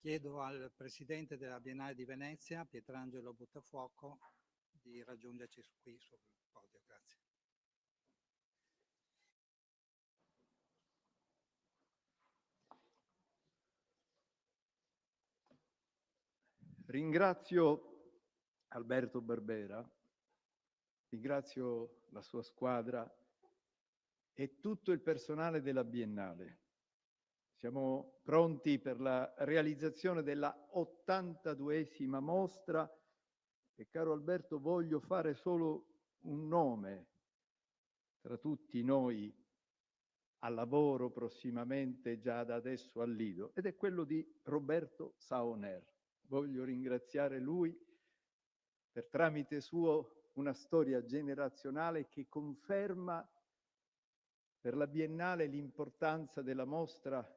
Chiedo al Presidente della Biennale di Venezia, Pietrangelo Buttafuoco, di raggiungerci qui sul podio. Grazie. Ringrazio Alberto Barbera, ringrazio la sua squadra e tutto il personale della Biennale. Siamo pronti per la realizzazione della 82esima mostra e, caro Alberto, voglio fare solo un nome tra tutti noi al lavoro prossimamente già da adesso al Lido, ed è quello di Roberto Saoner. Voglio ringraziare lui per tramite suo una storia generazionale che conferma per la Biennale l'importanza della mostra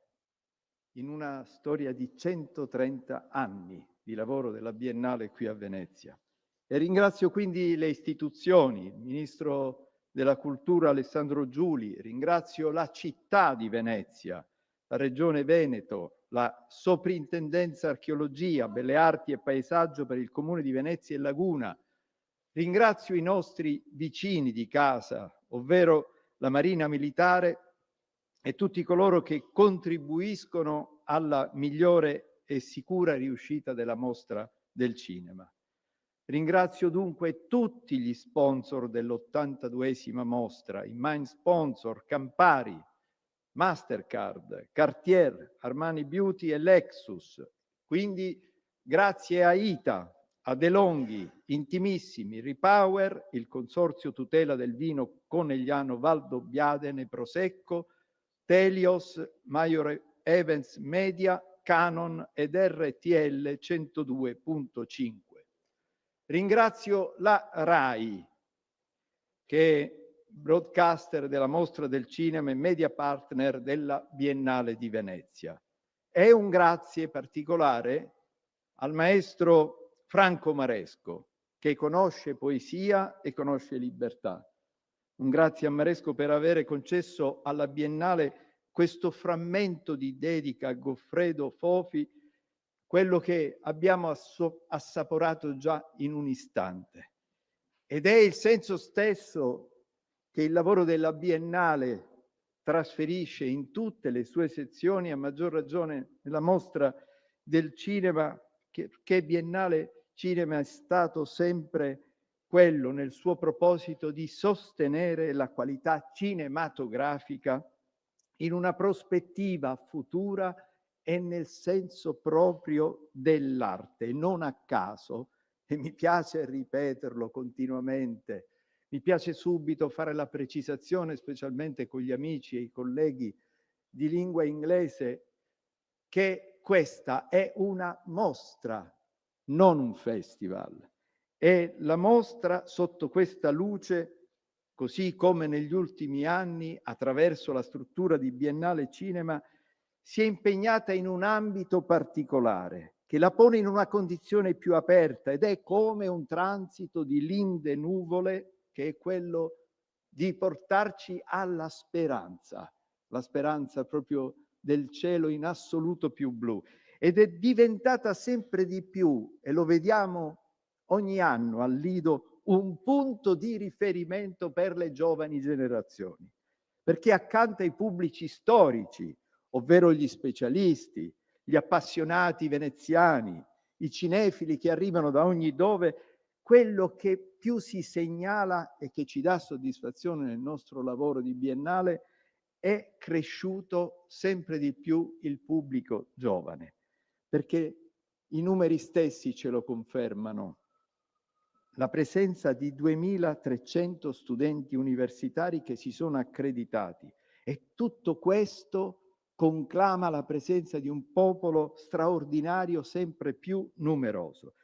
in una storia di 130 anni di lavoro della Biennale qui a Venezia. E ringrazio quindi le istituzioni, il Ministro della Cultura Alessandro Giuli, ringrazio la città di Venezia, la Regione Veneto, la Soprintendenza Archeologia, Belle Arti e Paesaggio per il Comune di Venezia e Laguna, ringrazio i nostri vicini di casa, ovvero la Marina Militare e tutti coloro che contribuiscono alla migliore e sicura riuscita della mostra del cinema. Ringrazio dunque tutti gli sponsor dell'82esima mostra, i main sponsor Campari, Mastercard, Cartier, Armani Beauty e Lexus. Quindi grazie a ITA, a De Longhi, Intimissimi, Repower, il Consorzio Tutela del Vino Conegliano Valdobbiadene Prosecco, Telios, Major Events Media, Canon ed RTL 102.5. Ringrazio la RAI, che è broadcaster della Mostra del Cinema e media partner della Biennale di Venezia. E un grazie particolare al maestro Franco Maresco, che conosce poesia e conosce libertà. Un grazie a Maresco per avere concesso alla Biennale questo frammento di dedica a Goffredo Fofi, quello che abbiamo assaporato già in un istante. Ed è il senso stesso che il lavoro della Biennale trasferisce in tutte le sue sezioni, a maggior ragione nella mostra del cinema, che Biennale Cinema è stato sempre quello nel suo proposito di sostenere la qualità cinematografica in una prospettiva futura e nel senso proprio dell'arte. Non a caso, e mi piace ripeterlo continuamente, mi piace subito fare la precisazione, specialmente con gli amici e i colleghi di lingua inglese, che questa è una mostra, non un festival. E la mostra sotto questa luce, così come negli ultimi anni, attraverso la struttura di Biennale Cinema, si è impegnata in un ambito particolare, che la pone in una condizione più aperta, ed è come un transito di linde nuvole, che è quello di portarci alla speranza, la speranza proprio del cielo in assoluto più blu. Ed è diventata sempre di più, e lo vediamo ogni anno al Lido, un punto di riferimento per le giovani generazioni, perché accanto ai pubblici storici, ovvero gli specialisti, gli appassionati veneziani, i cinefili che arrivano da ogni dove, quello che più si segnala e che ci dà soddisfazione nel nostro lavoro di Biennale è cresciuto sempre di più il pubblico giovane, perché i numeri stessi ce lo confermano. La presenza di 2.300 studenti universitari che si sono accreditati, e tutto questo conclama la presenza di un popolo straordinario sempre più numeroso.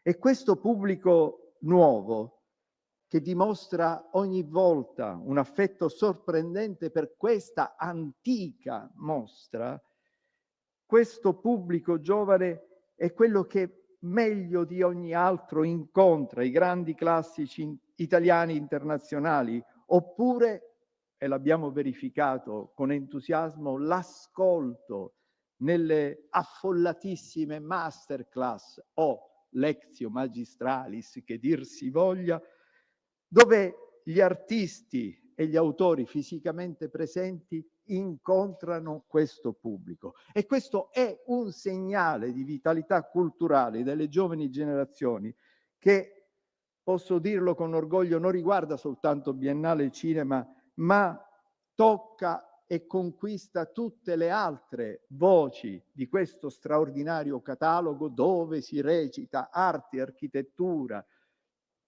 E questo pubblico nuovo, che dimostra ogni volta un affetto sorprendente per questa antica mostra, questo pubblico giovane è quello che meglio di ogni altro incontra i grandi classici italiani internazionali, oppure, e l'abbiamo verificato con entusiasmo, l'ascolto nelle affollatissime masterclass o lectio magistralis, che dir si voglia, dove gli artisti e gli autori fisicamente presenti incontrano questo pubblico. E questo è un segnale di vitalità culturale delle giovani generazioni che, posso dirlo con orgoglio, non riguarda soltanto Biennale Cinema, ma tocca e conquista tutte le altre voci di questo straordinario catalogo, dove si recita arte, architettura,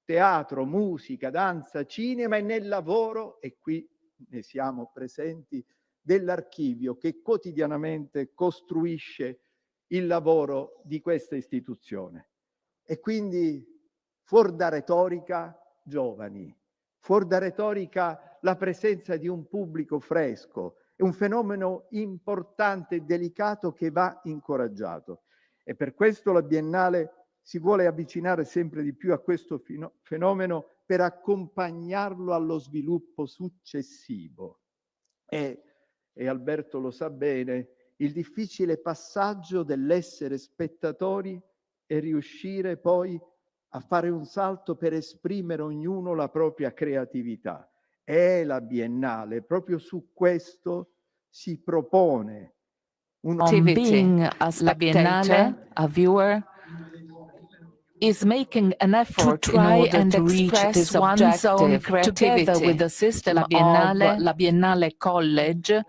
teatro, musica, danza, cinema, e nel lavoro, e qui ne siamo presenti, dell'archivio che quotidianamente costruisce il lavoro di questa istituzione. E quindi fuor da retorica, giovani, fuor da retorica la presenza di un pubblico fresco, è un fenomeno importante e delicato che va incoraggiato. E per questo la Biennale si vuole avvicinare sempre di più a questo fenomeno per accompagnarlo allo sviluppo successivo. E Alberto lo sa bene, il difficile passaggio dell'essere spettatori e riuscire poi a fare un salto per esprimere ognuno la propria creatività. È la Biennale, proprio su questo si propone being a spectator, a viewer, is making an effort to try and express one's own creativity. Together with the system of La Biennale College,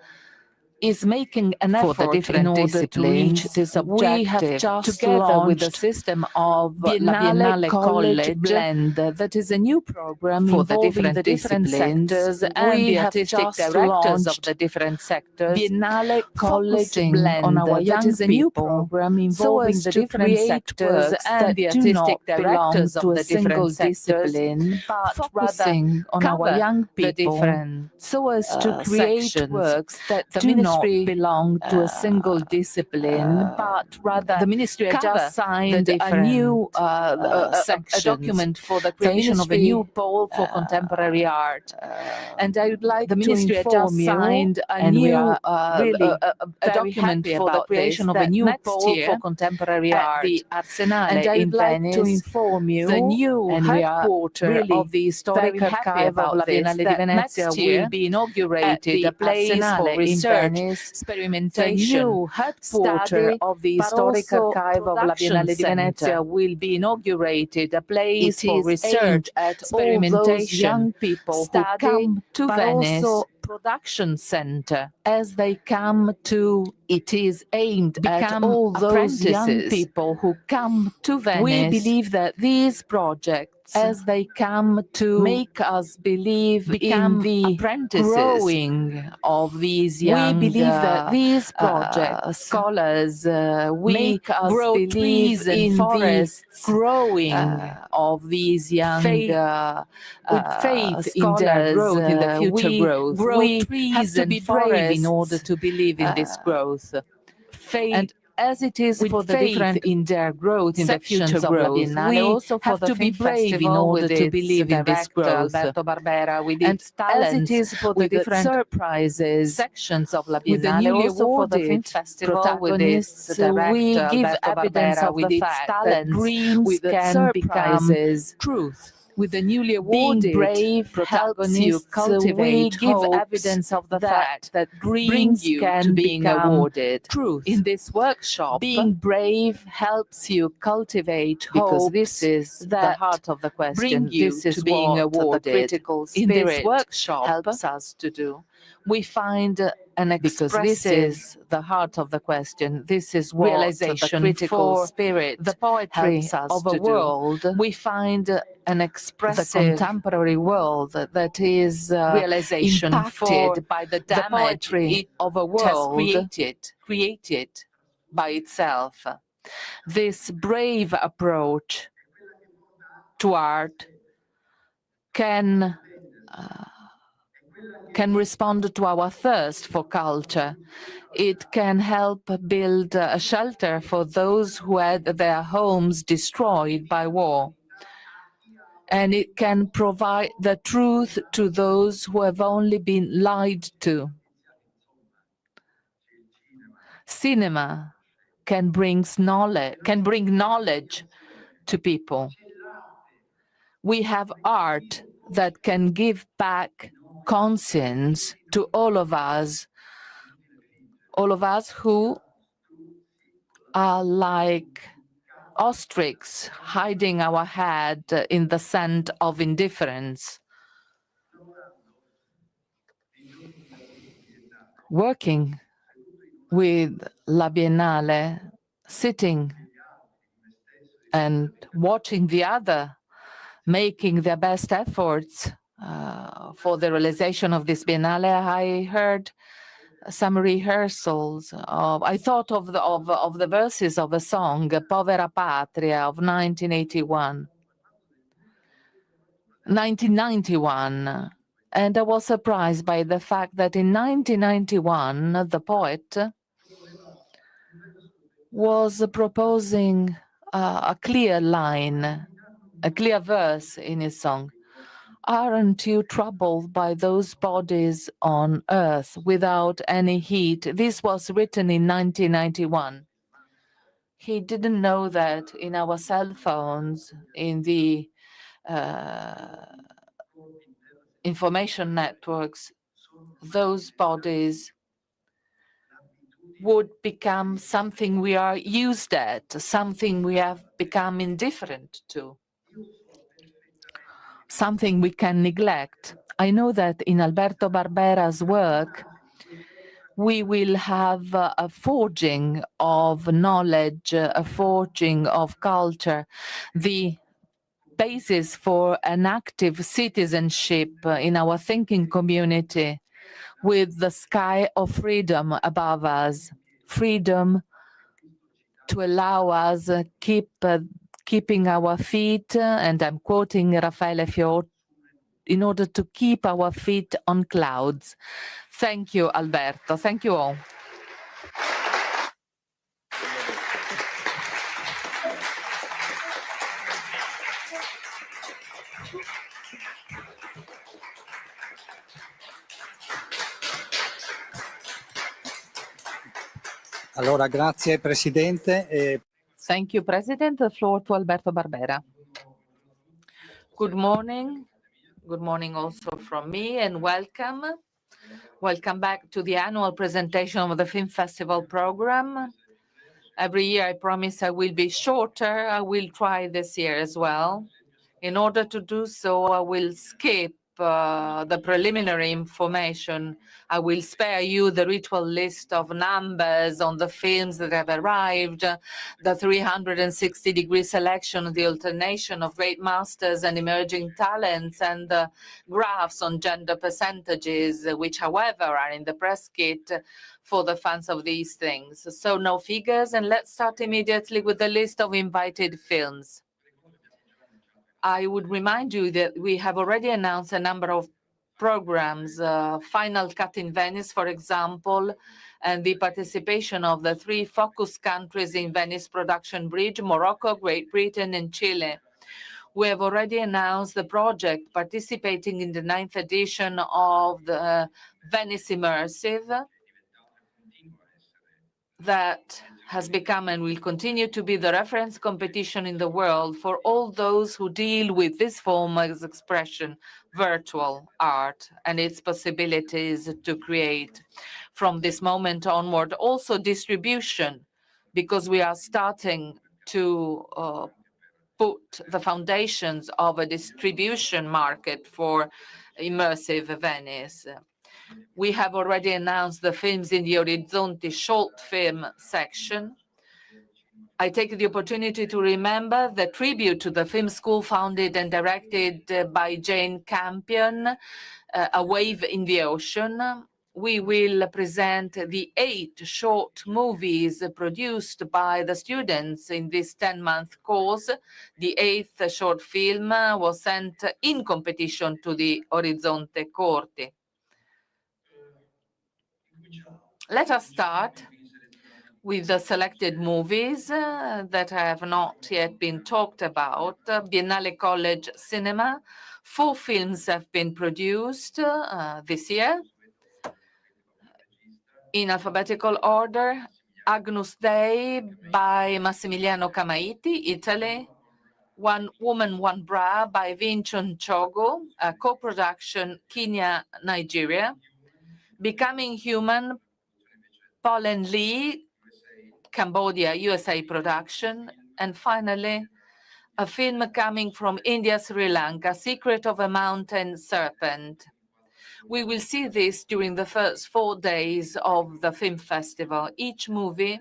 is making an effort in order to reach this objective. We have just together with the system of La Biennale College Blend, that is a new program for the different sectors and the artistic directors of the different sectors. Biennale College Blend on our young people, involving the different sectors and the artistic directors of the different discipline, but focusing on our young people, so as to create works that do not belong to a single discipline, but rather the ministry has just signed a new a document for the creation of a new pole for contemporary art. And I would like the ministry has just signed a new a document for the creation of a new pole for contemporary art. The Arsenale and I would like to inform you the new headquarters of the historic archive of La Biennale di Venezia will be inaugurated. A place for research, experimentation, the new headquarters of the historic archive of La Biennale di Venezia will be inaugurated. A place for research, experimentation, young people who come to Venice. Production center as they come to. It is aimed at all those young people who come to Venice. We believe that these projects, as they come to make us believe in the growing of these young, we believe that these projects, scholars, make us believe in forests, growing of these young, with faith in their growth, in the future growth. We have to be brave in order to believe in this growth. Faith. And as it is with for the different in their growth, in the future growth, we also have to be brave in order to believe in this growth. Alberto Barbera, with its talents, as it is for the different surprises, sections of La Biennale, with the newly awarded film festival, with its director, we give evidence of the fact that dreams can become truth. With the newly awarded being brave helps you cultivate we give evidence of the fact that dreams can being awarded truth. In this workshop, being brave helps you cultivate because this is the heart of the question. This is being awarded. The critical spirit in this workshop helps us to do. We find an expressive, because this is the heart of the question. This is what realization the critical spirit, the poetry of a world. We find an expressive, the contemporary world that is realization impacted by the damage of a world created by itself. This brave approach to art can respond to our thirst for culture. It can help build a shelter for those who had their homes destroyed by war. And it can provide the truth to those who have only been lied to. Cinema can bring knowledge to people. We have art that can give back conscience to all of us who are like ostriches hiding our head in the sand of indifference. Working with La Biennale, sitting and watching the other making their best efforts for the realization of this Biennale, I heard some rehearsals I thought of the verses of a song, Povera Patria, of 1991. And I was surprised by the fact that in 1991, the poet was proposing a clear line, a clear verse in his song. Aren't you troubled by those bodies on earth without any heat? This was written in 1991. He didn't know that in our cell phones, in the information networks, those bodies would become something we are used at, something we have become indifferent to, something we can neglect. I know that in Alberto Barbera's work, we will have a forging of knowledge, a forging of culture, the basis for an active citizenship in our thinking community, with the sky of freedom above us, freedom to allow us keeping our feet, and I'm quoting Raffaele Fior, in order to keep our feet on clouds. Thank you, Alberto. Thank you all. Allora, grazie Presidente. Thank you, President. The floor to Alberto Barbera. Good morning. Good morning also from me, and welcome. Welcome back to the annual presentation of the Film Festival program. Every year I promise I will be shorter. I will try this year as well. In order to do so, I will skip the preliminary information. I will spare you the ritual list of numbers on the films that have arrived, the 360-degree selection, the alternation of great masters and emerging talents, and the graphs on gender percentages, which, however, are in the press kit for the fans of these things. So no figures, and let's start immediately with the list of invited films. I would remind you that we have already announced a number of programs, Final Cut in Venice, for example, and the participation of the 3 focus countries in Venice Production Bridge, Morocco, Great Britain, and Chile. We have already announced the project participating in the 9th edition of the Venice Immersive, that has become and will continue to be the reference competition in the world for all those who deal with this form of expression, virtual art, and its possibilities to create. From this moment onward, also distribution, because we are starting to put the foundations of a distribution market for immersive Venice. We have already announced the films in the Orizzonti short film section. I take the opportunity to remember the tribute to the film school founded and directed by Jane Campion, A Wave in the Ocean. We will present the 8 short movies produced by the students in this 10-month course. The 8th short film was sent in competition to the Orizzonte Corti. Let us start with the selected movies that have not yet been talked about. Biennale College Cinema. 4 films have been produced this year in alphabetical order. Agnus Dei by Massimiliano Camaiti, Italy. One Woman, One Bra by Vincent Chogo, a co-production Kenya, Nigeria. Becoming Human, Paul and Lee, Cambodia, USA production. And finally, a film coming from India, Sri Lanka, Secret of a Mountain Serpent. We will see this during the first 4 days of the film festival. Each movie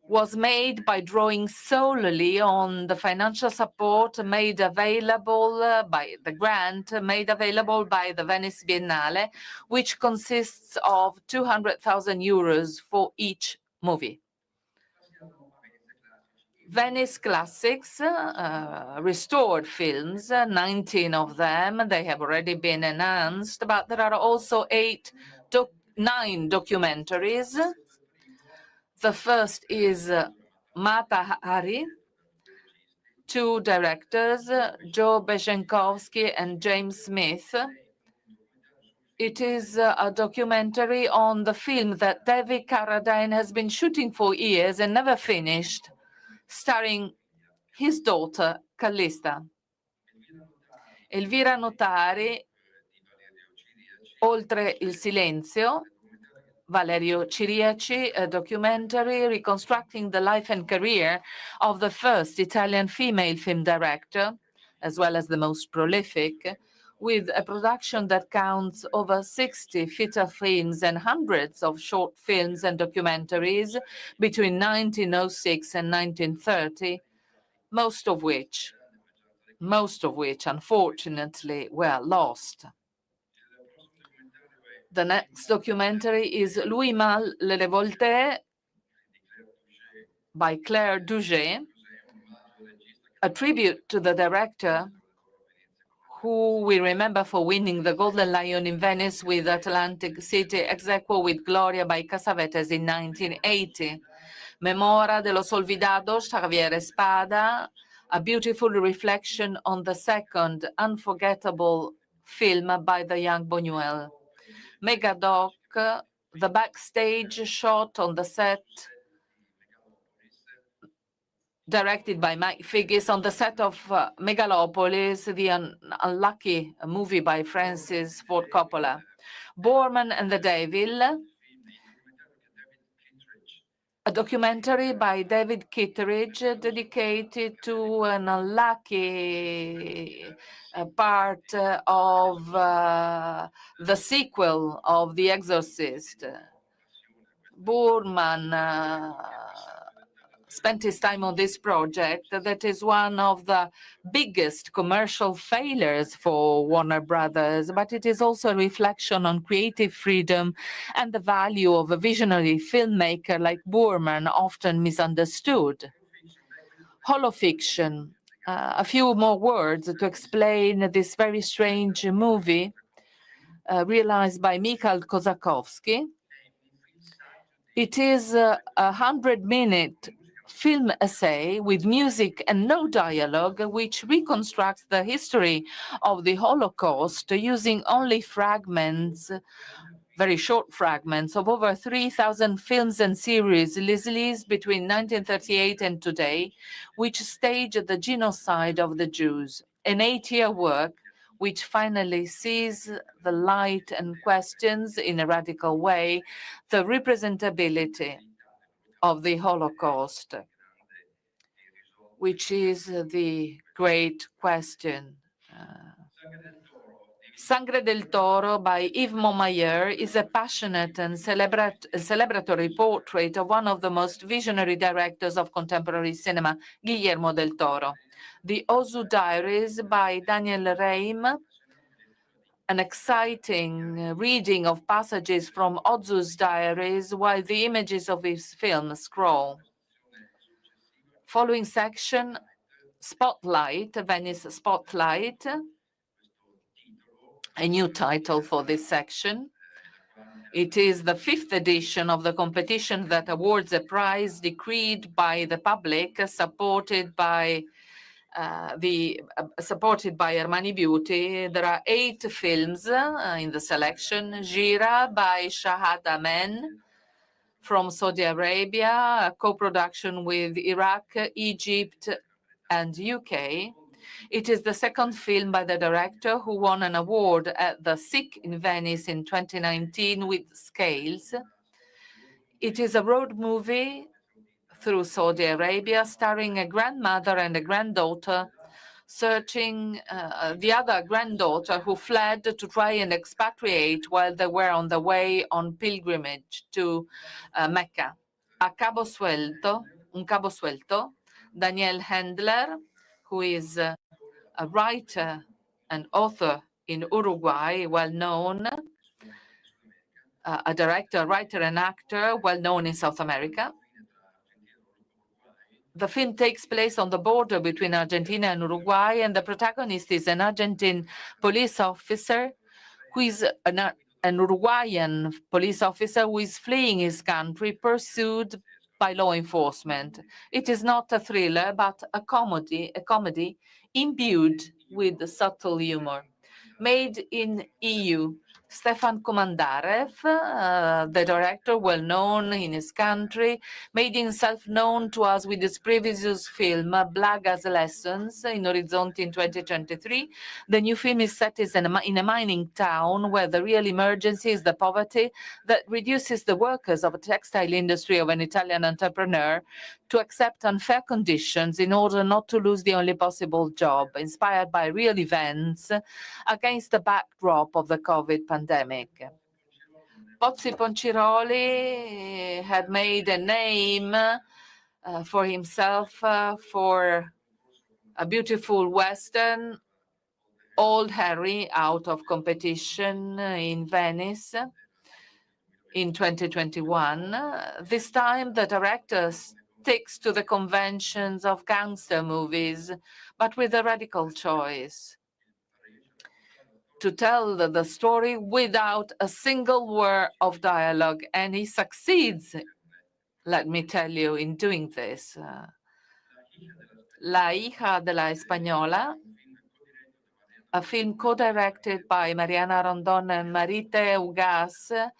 was made by drawing solely on the financial support made available by the grant made available by the Venice Biennale, which consists of 200,000 euros for each movie. Venice Classics, restored films, 19 of them, they have already been announced, but there are also 9 documentaries. The first is Mata Hari, 2 directors, Joe Beshenkowski and James Smith. It is a documentary on the film that David Carradine has been shooting for years and never finished, starring his daughter, Callista. Elvira Notari, Oltre il silenzio, Valerio Ciriaci, a documentary reconstructing the life and career of the first Italian female film director, as well as the most prolific, with a production that counts over 60 feature films and hundreds of short films and documentaries between 1906 and 1930, most of which, unfortunately, were lost. The next documentary is Louis Malle Le Révolté by Claire Douget, a tribute to the director who we remember for winning the Golden Lion in Venice with Atlantic City, ex aequo with Gloria by Cassavetes in 1980. Memora dello Solvidado, Xavier Espada, a beautiful reflection on the second unforgettable film by the young Buñuel. Megadoc, the backstage shot on the set, directed by Mike Figgis, on the set of Megalopolis, the unlucky movie by Francis Ford Coppola. Borman and the Devil, a documentary by David Kittredge dedicated to an unlucky part of the sequel of The Exorcist. Borman spent his time on this project that is one of the biggest commercial failures for Warner Brothers, but it is also a reflection on creative freedom and the value of a visionary filmmaker like Borman, often misunderstood. Holofiction. A few more words to explain this very strange movie realized by Mikhail Kosakowski. It is a 100-minute film essay with music and no dialogue, which reconstructs the history of the Holocaust using only fragments, very short fragments, of over 3,000 films and series released between 1938 and today, which staged the genocide of the Jews. An 8-year work which finally sees the light and questions in a radical way the representability of the Holocaust, which is the great question. Sangre del Toro by Yves Montmayor is a passionate and celebratory portrait of one of the most visionary directors of contemporary cinema, Guillermo del Toro. The Ozu Diaries by Daniel Reim, an exciting reading of passages from Ozu's diaries while the images of his film scroll. Following section, Spotlight, Venice Spotlight, a new title for this section. It is the 5th edition of the competition that awards a prize decreed by the public, supported by Armani Beauty. There are 8 films in the selection. Gira by Shahad Amen, from Saudi Arabia, a co-production with Iraq, Egypt, and UK. It is the second film by the director who won an award at the SIC in Venice in 2019 with Scales. It is a road movie through Saudi Arabia starring a grandmother and a granddaughter searching the other granddaughter who fled to try and expatriate while they were on the way on pilgrimage to Mecca. Un cabo suelto, Daniel Handler, who is a writer and author in Uruguay, well known, a director, writer, and actor, well known in South America. The film takes place on the border between Argentina and Uruguay, and the protagonist is an Argentine police officer who is an Uruguayan police officer who is fleeing his country, pursued by law enforcement. It is not a thriller, but a comedy imbued with subtle humor. Made in EU. Stefan Komandarev, the director, well known in his country, made himself known to us with his previous film, Blaga's Lessons, in Orizzonti in 2023. The new film is set in a mining town where the real emergency is the poverty that reduces the workers of a textile industry of an Italian entrepreneur to accept unfair conditions in order not to lose the only possible job, inspired by real events against the backdrop of the COVID pandemic. Pozzi Ponciroli had made a name for himself for a beautiful Western, Old Harry, out of competition in Venice in 2021. This time, the director sticks to the conventions of gangster movies, but with a radical choice to tell the story without a single word of dialogue, and he succeeds, let me tell you, in doing this. La hija de la española, a film co-directed by Mariana Rondon and Marite Ugas.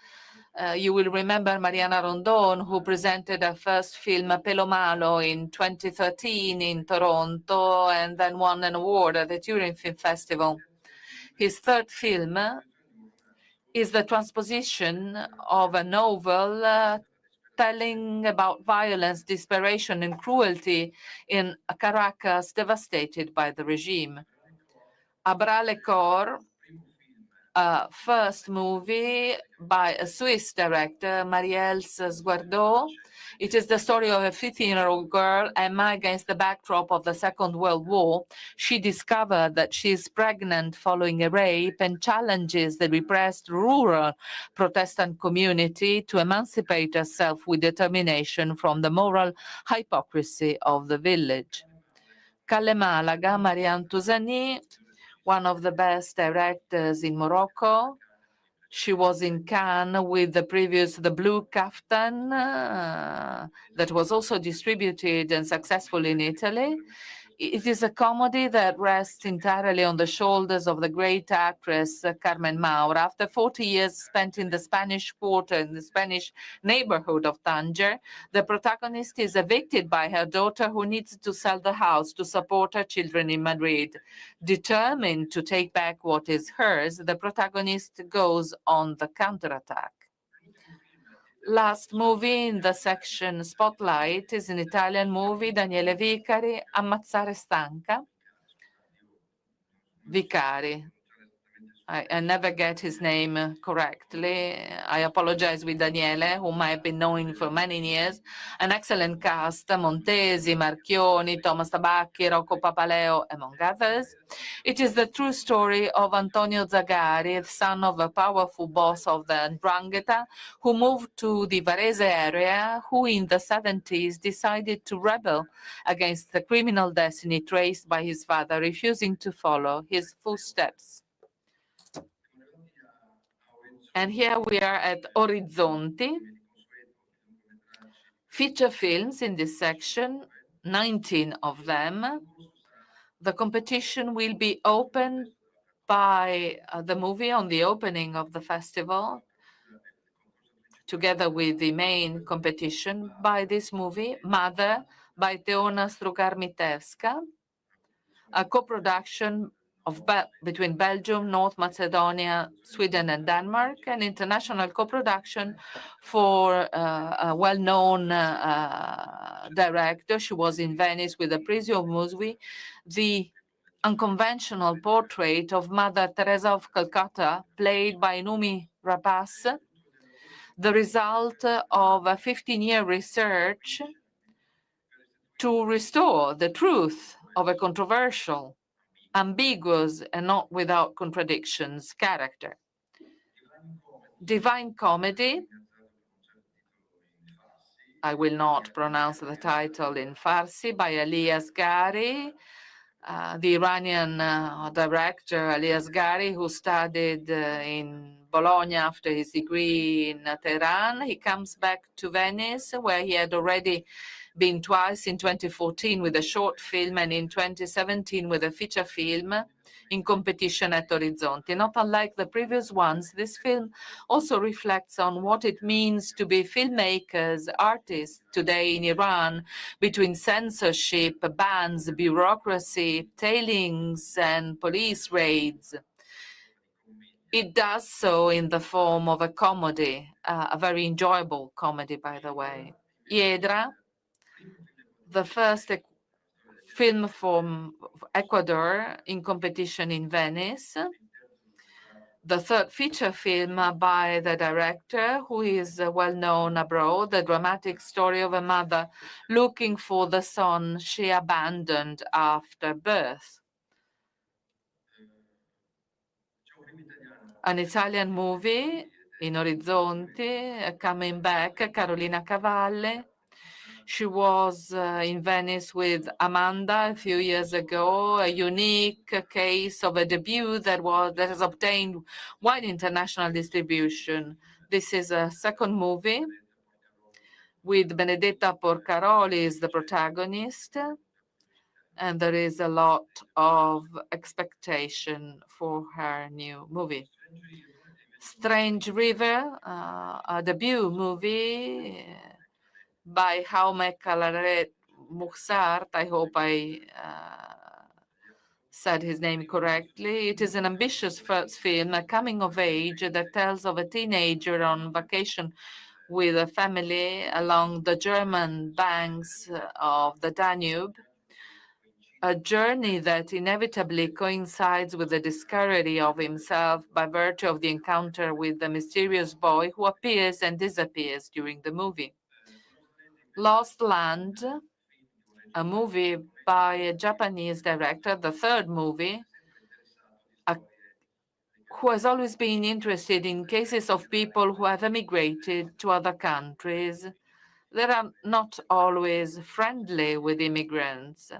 You will remember Mariana Rondon, who presented her first film, Pelo Malo, in 2013 in Toronto, and then won an award at the Turin Film Festival. His third film is the transposition of a novel telling about violence, desperation, and cruelty in Caracas devastated by the regime. Abra le Corps, a first movie by a Swiss director, Marielle Sguardot. It is the story of a 15-year-old girl, Emma, against the backdrop of the Second World War. She discovered that she is pregnant following a rape and challenges the repressed rural Protestant community to emancipate herself with determination from the moral hypocrisy of the village. Calle Malaga, Marianne Touzani, one of the best directors in Morocco. She was in Cannes with the previous The Blue Kaftan that was also distributed and successful in Italy. It is a comedy that rests entirely on the shoulders of the great actress Carmen Maura. After 40 years spent in the Spanish Quarter, in the Spanish neighborhood of Tanger, the protagonist is evicted by her daughter who needs to sell the house to support her children in Madrid. Determined to take back what is hers, the protagonist goes on the counterattack. Last movie in the section Spotlight is an Italian movie, Daniele Vicari, Ammazzare Stanca. Vicari. I never get his name correctly. I apologize with Daniele, whom I have been knowing for many years. An excellent cast, Montesi, Marchioni, Thomas Tabacchi, Rocco Papaleo, among others. It is the true story of Antonio Zagari, the son of a powerful boss of the 'Ndrangheta, who moved to the Varese area, who in the 70s decided to rebel against the criminal destiny traced by his father, refusing to follow his footsteps. And here we are at Orizzonti. Feature films in this section, 19 of them. The competition will be opened by the movie on the opening of the festival. together with the main competition by this movie, Mother, by Teona Strugar-Mitevska, a co-production between Belgium, North Macedonia, Sweden, and Denmark, an international co-production for a well-known director. She was in Venice with the Prisio movie, the unconventional portrait of Mother Teresa of Calcutta, played by Numi Rapace, the result of a 15-year research to restore the truth of a controversial, ambiguous, and not without contradictions character. Divine Comedy, I will not pronounce the title in Farsi, by Ali Asghari, the Iranian director Ali Asghari, who studied in Bologna after his degree in Tehran. He comes back to Venice, where he had already been twice, in 2014 with a short film and in 2017 with a feature film, in competition at Orizzonti. Not unlike the previous ones, this film also reflects on what it means to be filmmakers, artists today in Iran, between censorship, bans, bureaucracy, tailings, and police raids. It does so in the form of a comedy, a very enjoyable comedy, by the way. Hiedra, the first film from Ecuador in competition in Venice, the third feature film by the director, who is well known abroad, the dramatic story of a mother looking for the son she abandoned after birth. An Italian movie in Orizzonti, coming back, Carolina Cavalle. She was in Venice with Amanda a few years ago, a unique case of a debut that has obtained wide international distribution. This is a second movie with Benedetta Porcaroli as the protagonist, and there is a lot of expectation for her new movie. Strange River, a debut movie by Jaume Calaret Muxart. I hope I said his name correctly. It is an ambitious first film, a coming of age that tells of a teenager on vacation with a family along the German banks of the Danube, a journey that inevitably coincides with the discovery of himself by virtue of the encounter with the mysterious boy who appears and disappears during the movie. Lost Land, a movie by a Japanese director, the third movie, who has always been interested in cases of people who have emigrated to other countries that are not always friendly with immigrants.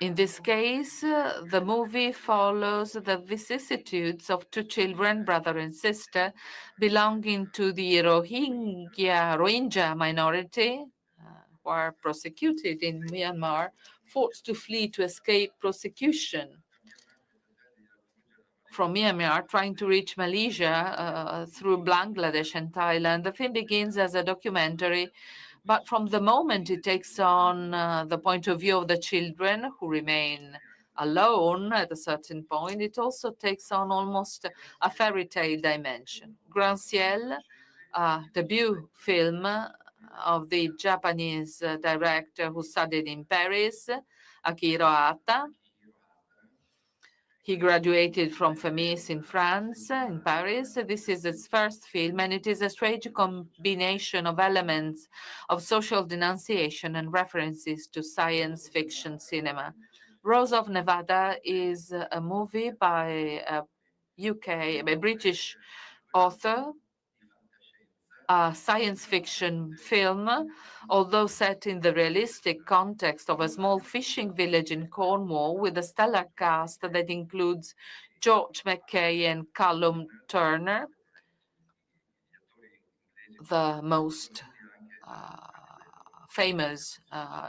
In this case, the movie follows the vicissitudes of two children, brother and sister, belonging to the Rohingya minority, who are prosecuted in Myanmar, forced to flee to escape prosecution from Myanmar, trying to reach Malaysia through Bangladesh and Thailand. The film begins as a documentary, but from the moment it takes on the point of view of the children who remain alone at a certain point, it also takes on almost a fairy tale dimension. Grand Ciel, debut film of the Japanese director who studied in Paris, Akihiro Ata. He graduated from FEMIS in France, in Paris. This is his first film, and it is a strange combination of elements of social denunciation and references to science fiction cinema. Rose of Nevada is a movie by a British author, a science fiction film, although set in the realistic context of a small fishing village in Cornwall with a stellar cast that includes George McKay and Callum Turner, the most famous,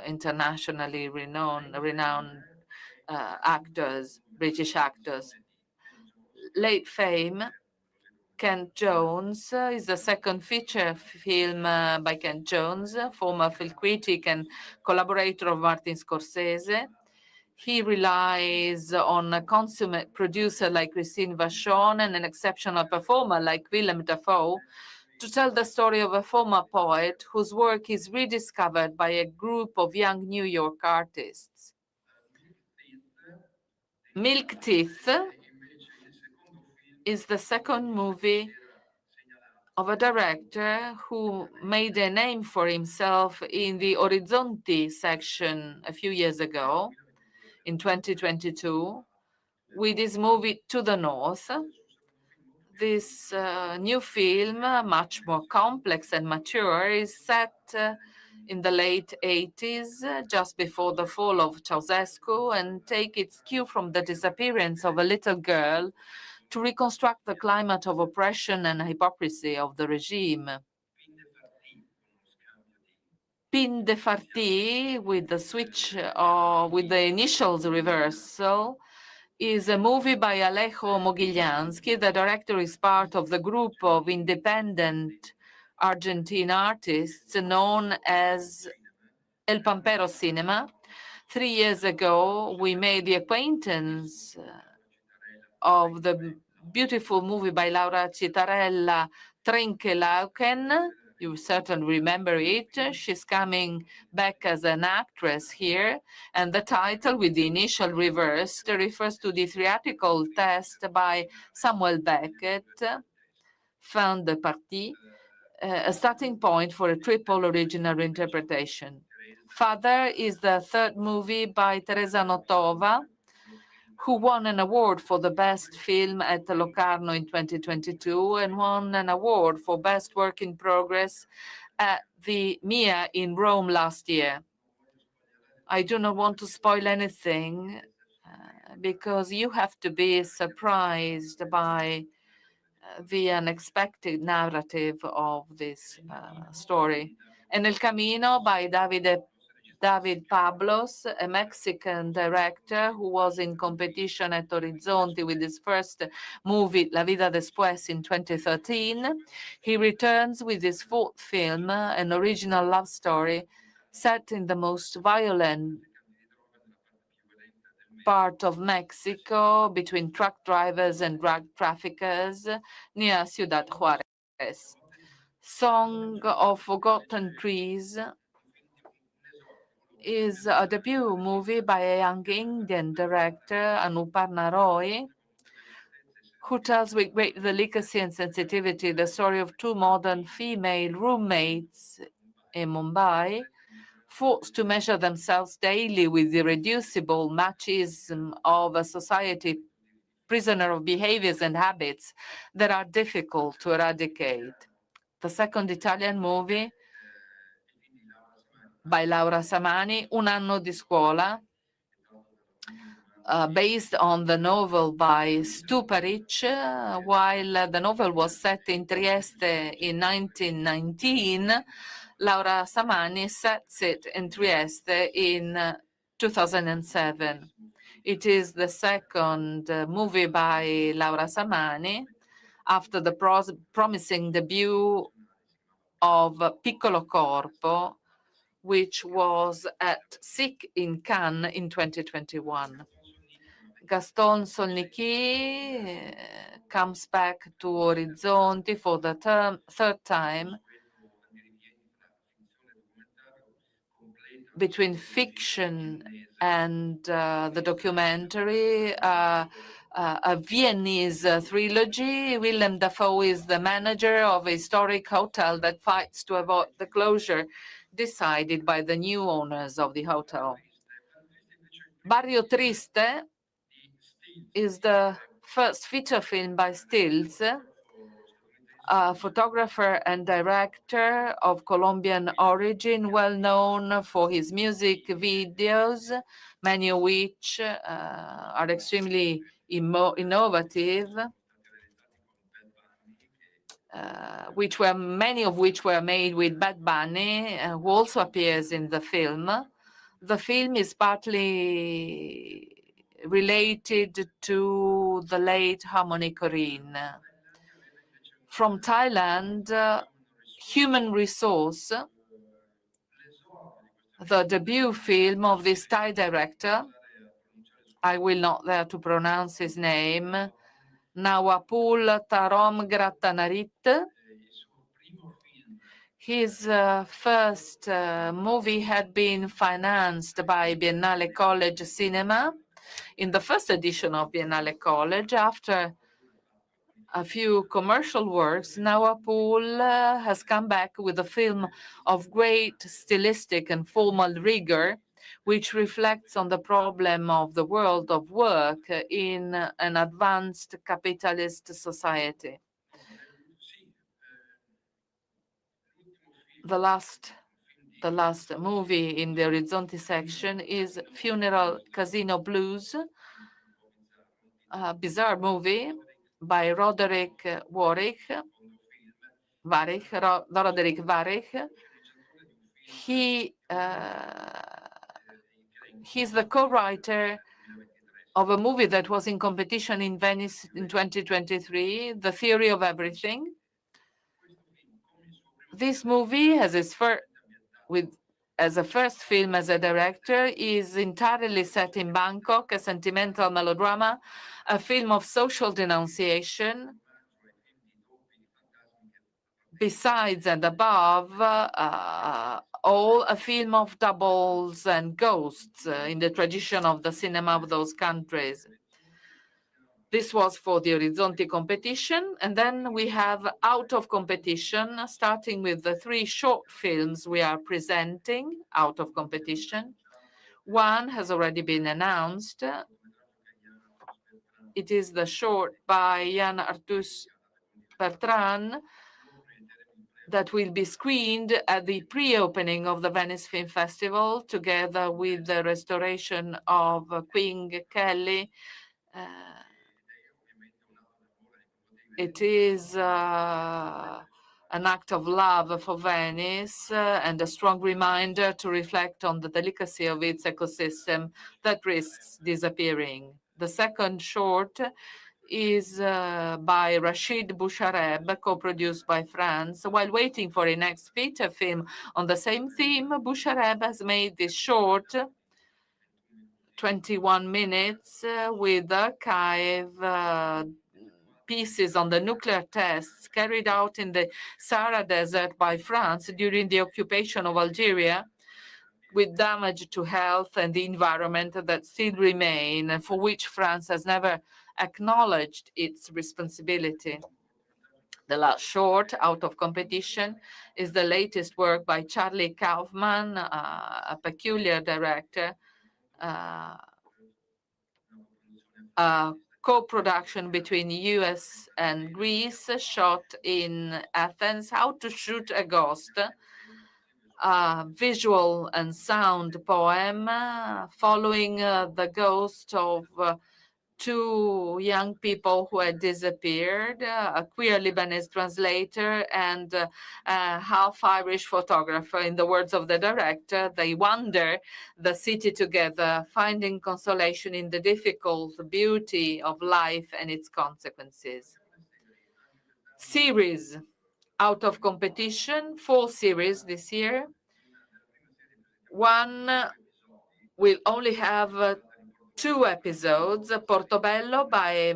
internationally renowned actors, British actors. late fame, Kent Jones is the second feature film by Kent Jones, former film critic and collaborator of Martin Scorsese. He relies on a consummate producer like Christine Vachon and an exceptional performer like Willem Dafoe to tell the story of a former poet whose work is rediscovered by a group of young New York artists. Milk Teeth is the second movie of a director who made a name for himself in the Orizzonti section a few years ago, in 2022, with his movie To the North. This new film, much more complex and mature, is set in the late 80s, just before the fall of Ceausescu, and take its cue from the disappearance of a little girl to reconstruct the climate of oppression and hypocrisy of the regime. Pin de Farti, with the switch with the initials reversal, is a movie by Alejo Mogillansky. The director is part of the group of independent Argentine artists known as El Pampero Cinema. 3 years ago, we made the acquaintance of the beautiful movie by Laura Citarella, Trinke Lauken. You certainly remember it. She's coming back as an actress here. And the title, with the initial reversed, refers to the theatrical test by Samuel Beckett, Fin de Partie, a starting point for a triple original interpretation. Father is the third movie by Teresa Notova, who won an award for the best film at Locarno in 2022 and won an award for best work in progress at the MIA in Rome last year. I do not want to spoil anything because you have to be surprised by the unexpected narrative of this story. En el Camino by David Pablos, a Mexican director who was in competition at Orizzonti with his first movie, La Vida Después, in 2013. He returns with his fourth film, an original love story set in the most violent part of Mexico between truck drivers and drug traffickers near Ciudad Juarez. Song of Forgotten Trees is a debut movie by a young Indian director, Anuparna Roy, who tells with great delicacy and sensitivity the story of two modern female roommates in Mumbai, forced to measure themselves daily with the irreducible machismo of a society prisoner of behaviors and habits that are difficult to eradicate. The second Italian movie by Laura Samani, Un anno di scuola, based on the novel by Stuparic. While the novel was set in Trieste in 1919, Laura Samani sets it in Trieste in 2007. It is the second movie by Laura Samani after the promising debut of Piccolo Corpo, which was at SIC in Cannes in 2021. Gaston Solnicki comes back to Orizzonti for the third time between fiction and the documentary, a Viennese trilogy. Willem Dafoe is the manager of a historic hotel that fights to avoid the closure decided by the new owners of the hotel. Barrio Triste is the first feature film by Stills, a photographer and director of Colombian origin, well known for his music videos, many of which are extremely innovative, many of which were made with Bad Bunny, who also appears in the film. The film is partly related to the late Harmony Korine. From Thailand, Human Resource, the debut film of this Thai director. I will not dare to pronounce his name, Nawapul Tarom Gratanarit. His first movie had been financed by Biennale College Cinema in the first edition of Biennale College. After a few commercial works, Nawapul has come back with a film of great stylistic and formal rigor, which reflects on the problem of the world of work in an advanced capitalist society. The last movie in the Orizzonti section is Funeral Casino Blues, a bizarre movie by Roderick Warwick. Roderick Warwick. He's the co-writer of a movie that was in competition in Venice in 2023, The Theory of Everything. This movie, as a first film as a director, is entirely set in Bangkok, a sentimental melodrama, a film of social denunciation, besides and above all, a film of doubles and ghosts in the tradition of the cinema of those countries. This was for the Orizzonti competition. And then we have out of competition, starting with the 3 short films we are presenting out of competition. One has already been announced. It is the short by Jan Artus Bertrand that will be screened at the pre-opening of the Venice Film Festival, together with the restoration of Queen Kelly. It is an act of love for Venice and a strong reminder to reflect on the delicacy of its ecosystem that risks disappearing. The second short is by Rachid Bouchareb, co-produced by France. While waiting for a next feature film on the same theme, Bouchareb has made this short, 21 minutes, with archive pieces on the nuclear tests carried out in the Sahara Desert by France during the occupation of Algeria, with damage to health and the environment that still remain, and for which France has never acknowledged its responsibility. The last short, out of competition, is the latest work by Charlie Kaufman, a peculiar director, a co-production between US and Greece, shot in Athens, How to Shoot a Ghost, a visual and sound poem following the ghost of 2 young people who had disappeared, a queer Lebanese translator and a half-Irish photographer. In the words of the director, they wander the city together, finding consolation in the difficult beauty of life and its consequences. Series. Out of competition, 4 series this year. One will only have 2 episodes, Portobello by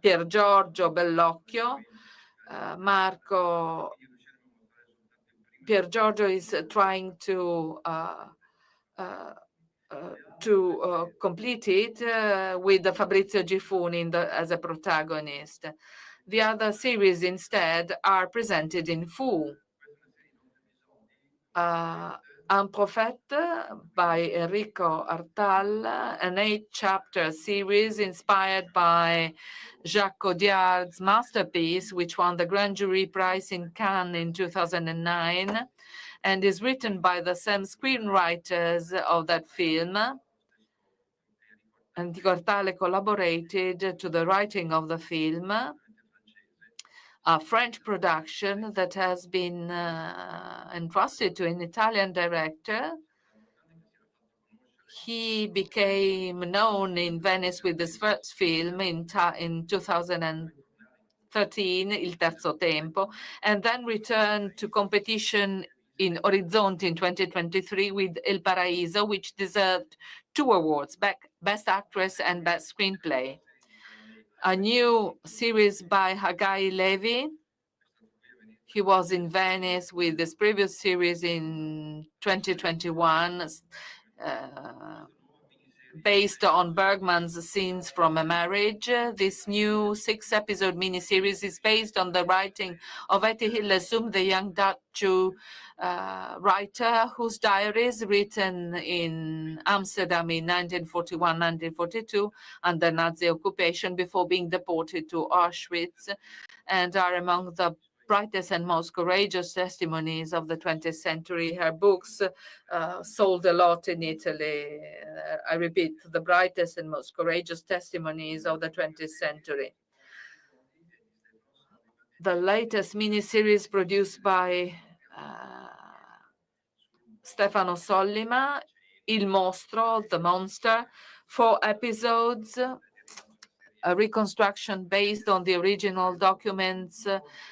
Pier Giorgio Bellocchio. Pier Giorgio is trying to complete it with Fabrizio Gifuni as a protagonist. The other series instead are presented in full. Un Prophète by Enrico Artal, an 8-chapter series inspired by Jacques Audiard's masterpiece, which won the Grand Jury Prize in Cannes in 2009, and is written by the same screenwriters of that film. Enrico Artal collaborated to the writing of the film, a French production that has been entrusted to an Italian director, He became known in Venice with his first film in 2013, Il Terzo Tempo, and then returned to competition in Orizzonte in 2023 with Il Paraiso, which deserved 2 awards, Best Actress and Best Screenplay. A new series by Hagai Levi. He was in Venice with this previous series in 2021, based on Bergman's Scenes from a Marriage. This new 6-episode miniseries is based on the writing of Etty Hillesum, the young Dutch Jew writer whose diaries, written in Amsterdam in 1941-1942 under Nazi occupation before being deported to Auschwitz, and are among the brightest and most courageous testimonies of the 20th century. Her books sold a lot in Italy. I repeat, the brightest and most courageous testimonies of the 20th century. The latest miniseries produced by Stefano Sollima, Il Mostro, The Monster, 4 episodes, a reconstruction based on the original documents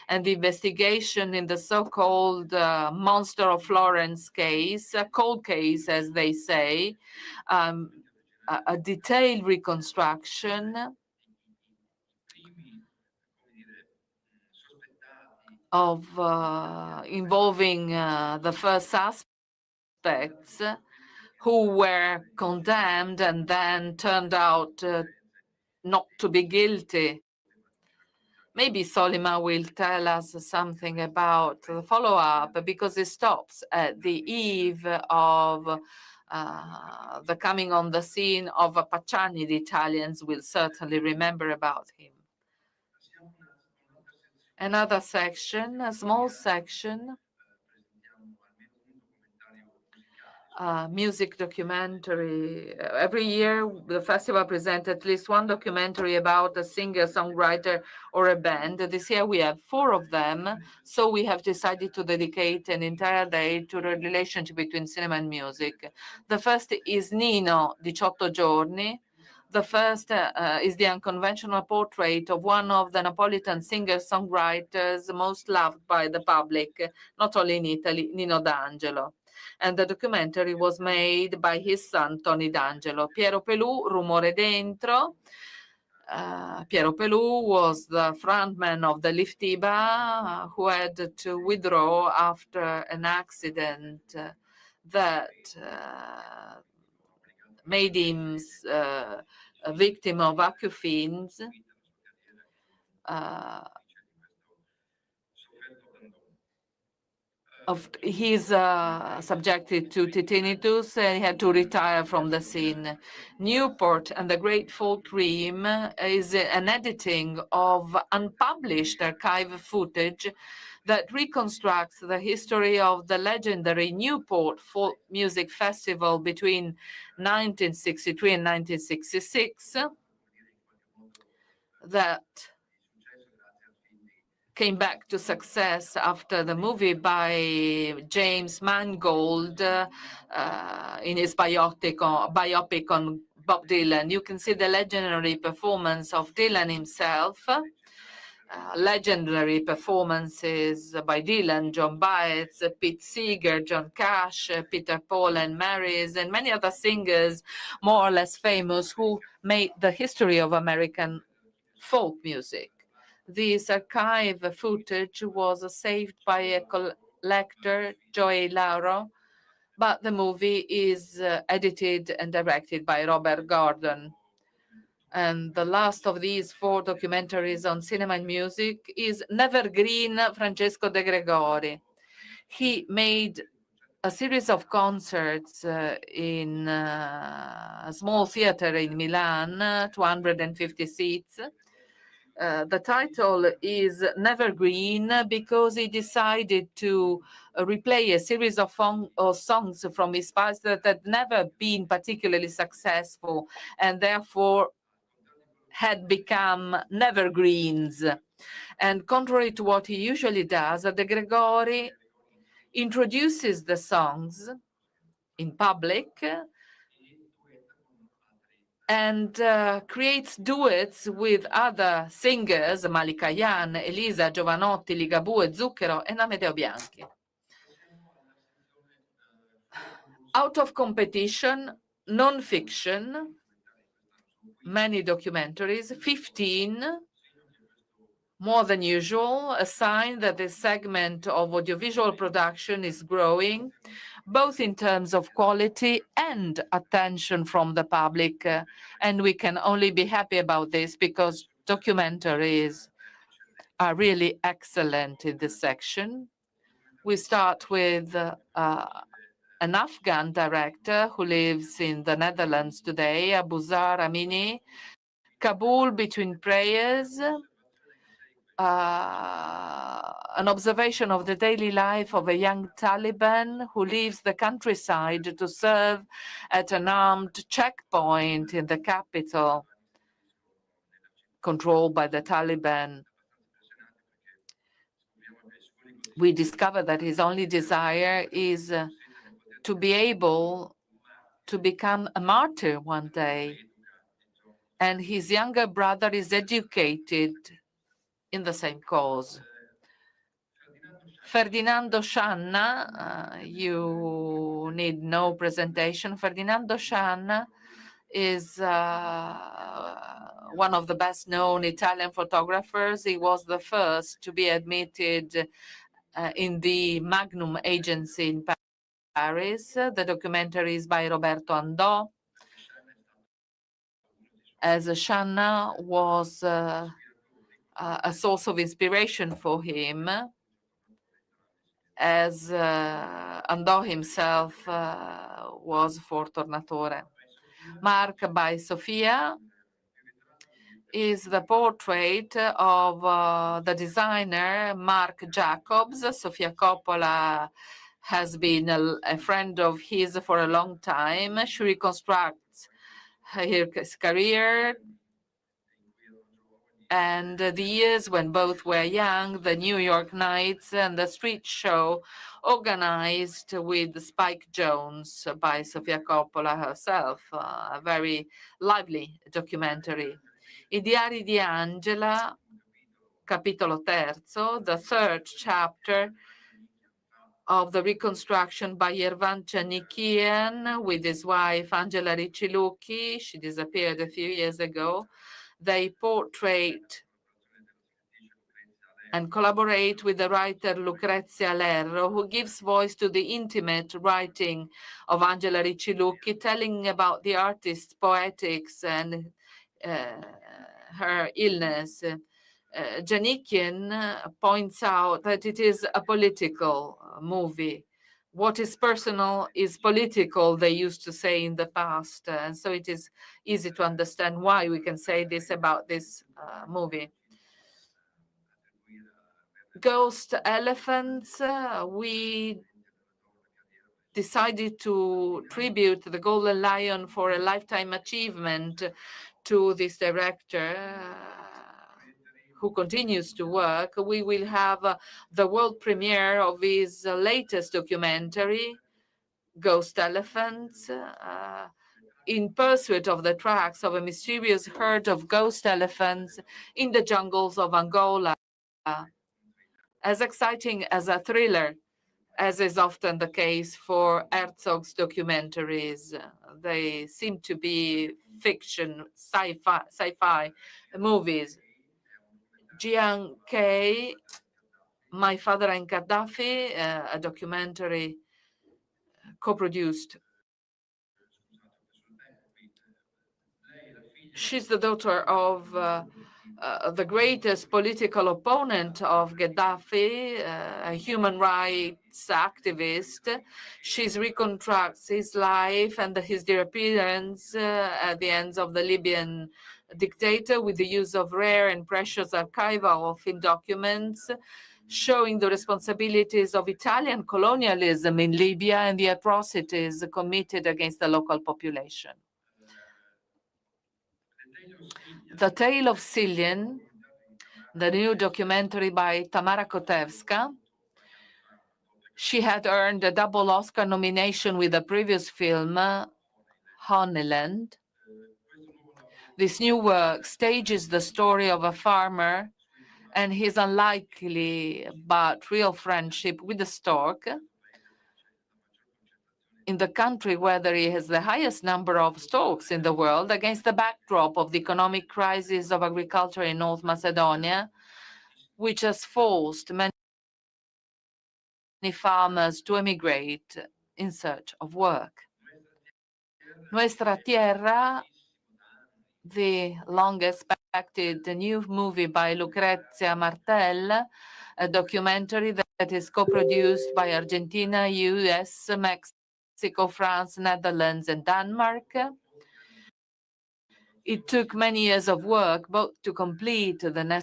and the investigation in the so-called Monster of Florence case, a cold case, as they say, a detailed reconstruction of involving the first suspects who were condemned and then turned out not to be guilty. Maybe Sollima will tell us something about the follow-up, because it stops at the eve of the coming on the scene of Pacciani. The Italians will certainly remember about him. Another section, a small section, music documentary. Every year, the festival presents at least one documentary about a singer, songwriter, or a band. This year we have 4 of them, so we have decided to dedicate an entire day to the relationship between cinema and music. The first is Nino, 18 giorni. The first is the unconventional portrait of one of the Napolitan singer-songwriters most loved by the public, not only in Italy, Nino D'Angelo. And the documentary was made by his son, Tony D'Angelo. Piero Pelù, Rumore Dentro. Piero Pelù was the frontman of the Liftiba, who had to withdraw after an accident that made him a victim of acufenes. He's subjected to tinnitus and he had to retire from the scene. Newport and the Great Folk Dream is an editing of unpublished archive footage that reconstructs the history of the legendary Newport Folk Music Festival between 1963 and 1966 that came back to success after the movie by James Mangold in his biopic on Bob Dylan. You can see the legendary performance of Dylan himself, legendary performances by Dylan, John Baez, Pete Seeger, John Cash, Peter Paul and Marys, and many other singers more or less famous who made the history of American folk music. This archive footage was saved by a collector, Joey Lauro, but the movie is edited and directed by Robert Gordon. And the last of these 4 documentaries on cinema and music is Nevergreen, Francesco De Gregori. He made a series of concerts in a small theater in Milan, 250 seats. The title is Nevergreen because he decided to replay a series of songs from his past that had never been particularly successful and therefore had become nevergreens. And contrary to what he usually does, De Gregori introduces the songs in public and creates duets with other singers, Malika Yan, Elisa, Giovanotti, Ligabue, Zucchero, and Amedeo Bianchi. Out of competition, non-fiction, many documentaries, 15, more than usual, a sign that this segment of audiovisual production is growing, both in terms of quality and attention from the public. And we can only be happy about this because documentaries are really excellent in this section. We start with an Afghan director who lives in the Netherlands today, Abuzar Amini, Kabul Between Prayers, an observation of the daily life of a young Taliban who leaves the countryside to serve at an armed checkpoint in the capital controlled by the Taliban. We discover that his only desire is to be able to become a martyr one day. And his younger brother is educated in the same cause. Ferdinando Scianna, you need no presentation. Ferdinando Scianna is one of the best known Italian photographers. He was the first to be admitted in the Magnum agency in Paris. The documentary is by Roberto Andò. As Scianna was a source of inspiration for him, as Andò himself was for Tornatore. Mark by Sofia is the portrait of the designer Marc Jacobs. Sofia Coppola has been a friend of his for a long time. She reconstructs his career and the years when both were young, the New York Nights and the street show organized with Spike Jonze by Sofia Coppola herself, a very lively documentary. I Diari di Angela, capitolo terzo, the third chapter of the reconstruction by Yervan Chanikian with his wife Angela Riccilucchi. She disappeared a few years ago. They portrait and collaborate with the writer Lucrezia Lerro, who gives voice to the intimate writing of Angela Riccilucchi, telling about the artist's poetics and her illness. Janikian points out that it is a political movie. What is personal is political, they used to say in the past. And so it is easy to understand why we can say this about this movie. Ghost Elephants, we decided to tribute the Golden Lion for a lifetime achievement to this director who continues to work. We will have the world premiere of his latest documentary, Ghost Elephants, in pursuit of the tracks of a mysterious herd of ghost elephants in the jungles of Angola. As exciting as a thriller, as is often the case for Herzog's documentaries. They seem to be fiction, sci-fi movies. Jiang K, My Father and Gaddafi, a documentary co-produced. She's the daughter of the greatest political opponent of Gaddafi, a human rights activist. She reconstructs his life and his disappearance at the hands of the Libyan dictator with the use of rare and precious archival film documents showing the responsibilities of Italian colonialism in Libya and the atrocities committed against the local population. The Tale of Cillian, the new documentary by Tamara Kotevska. She had earned a double Oscar nomination with the previous film, Honeyland. This new work stages the story of a farmer and his unlikely but real friendship with the stork in the country where there is the highest number of storks in the world, against the backdrop of the economic crisis of agriculture in North Macedonia, which has forced many farmers to emigrate in search of work. Nuestra Tierra, the long-expected new movie by Lucrezia Martel, a documentary that is co-produced by Argentina, US, Mexico, France, Netherlands, and Denmark. It took many years of work, both to complete the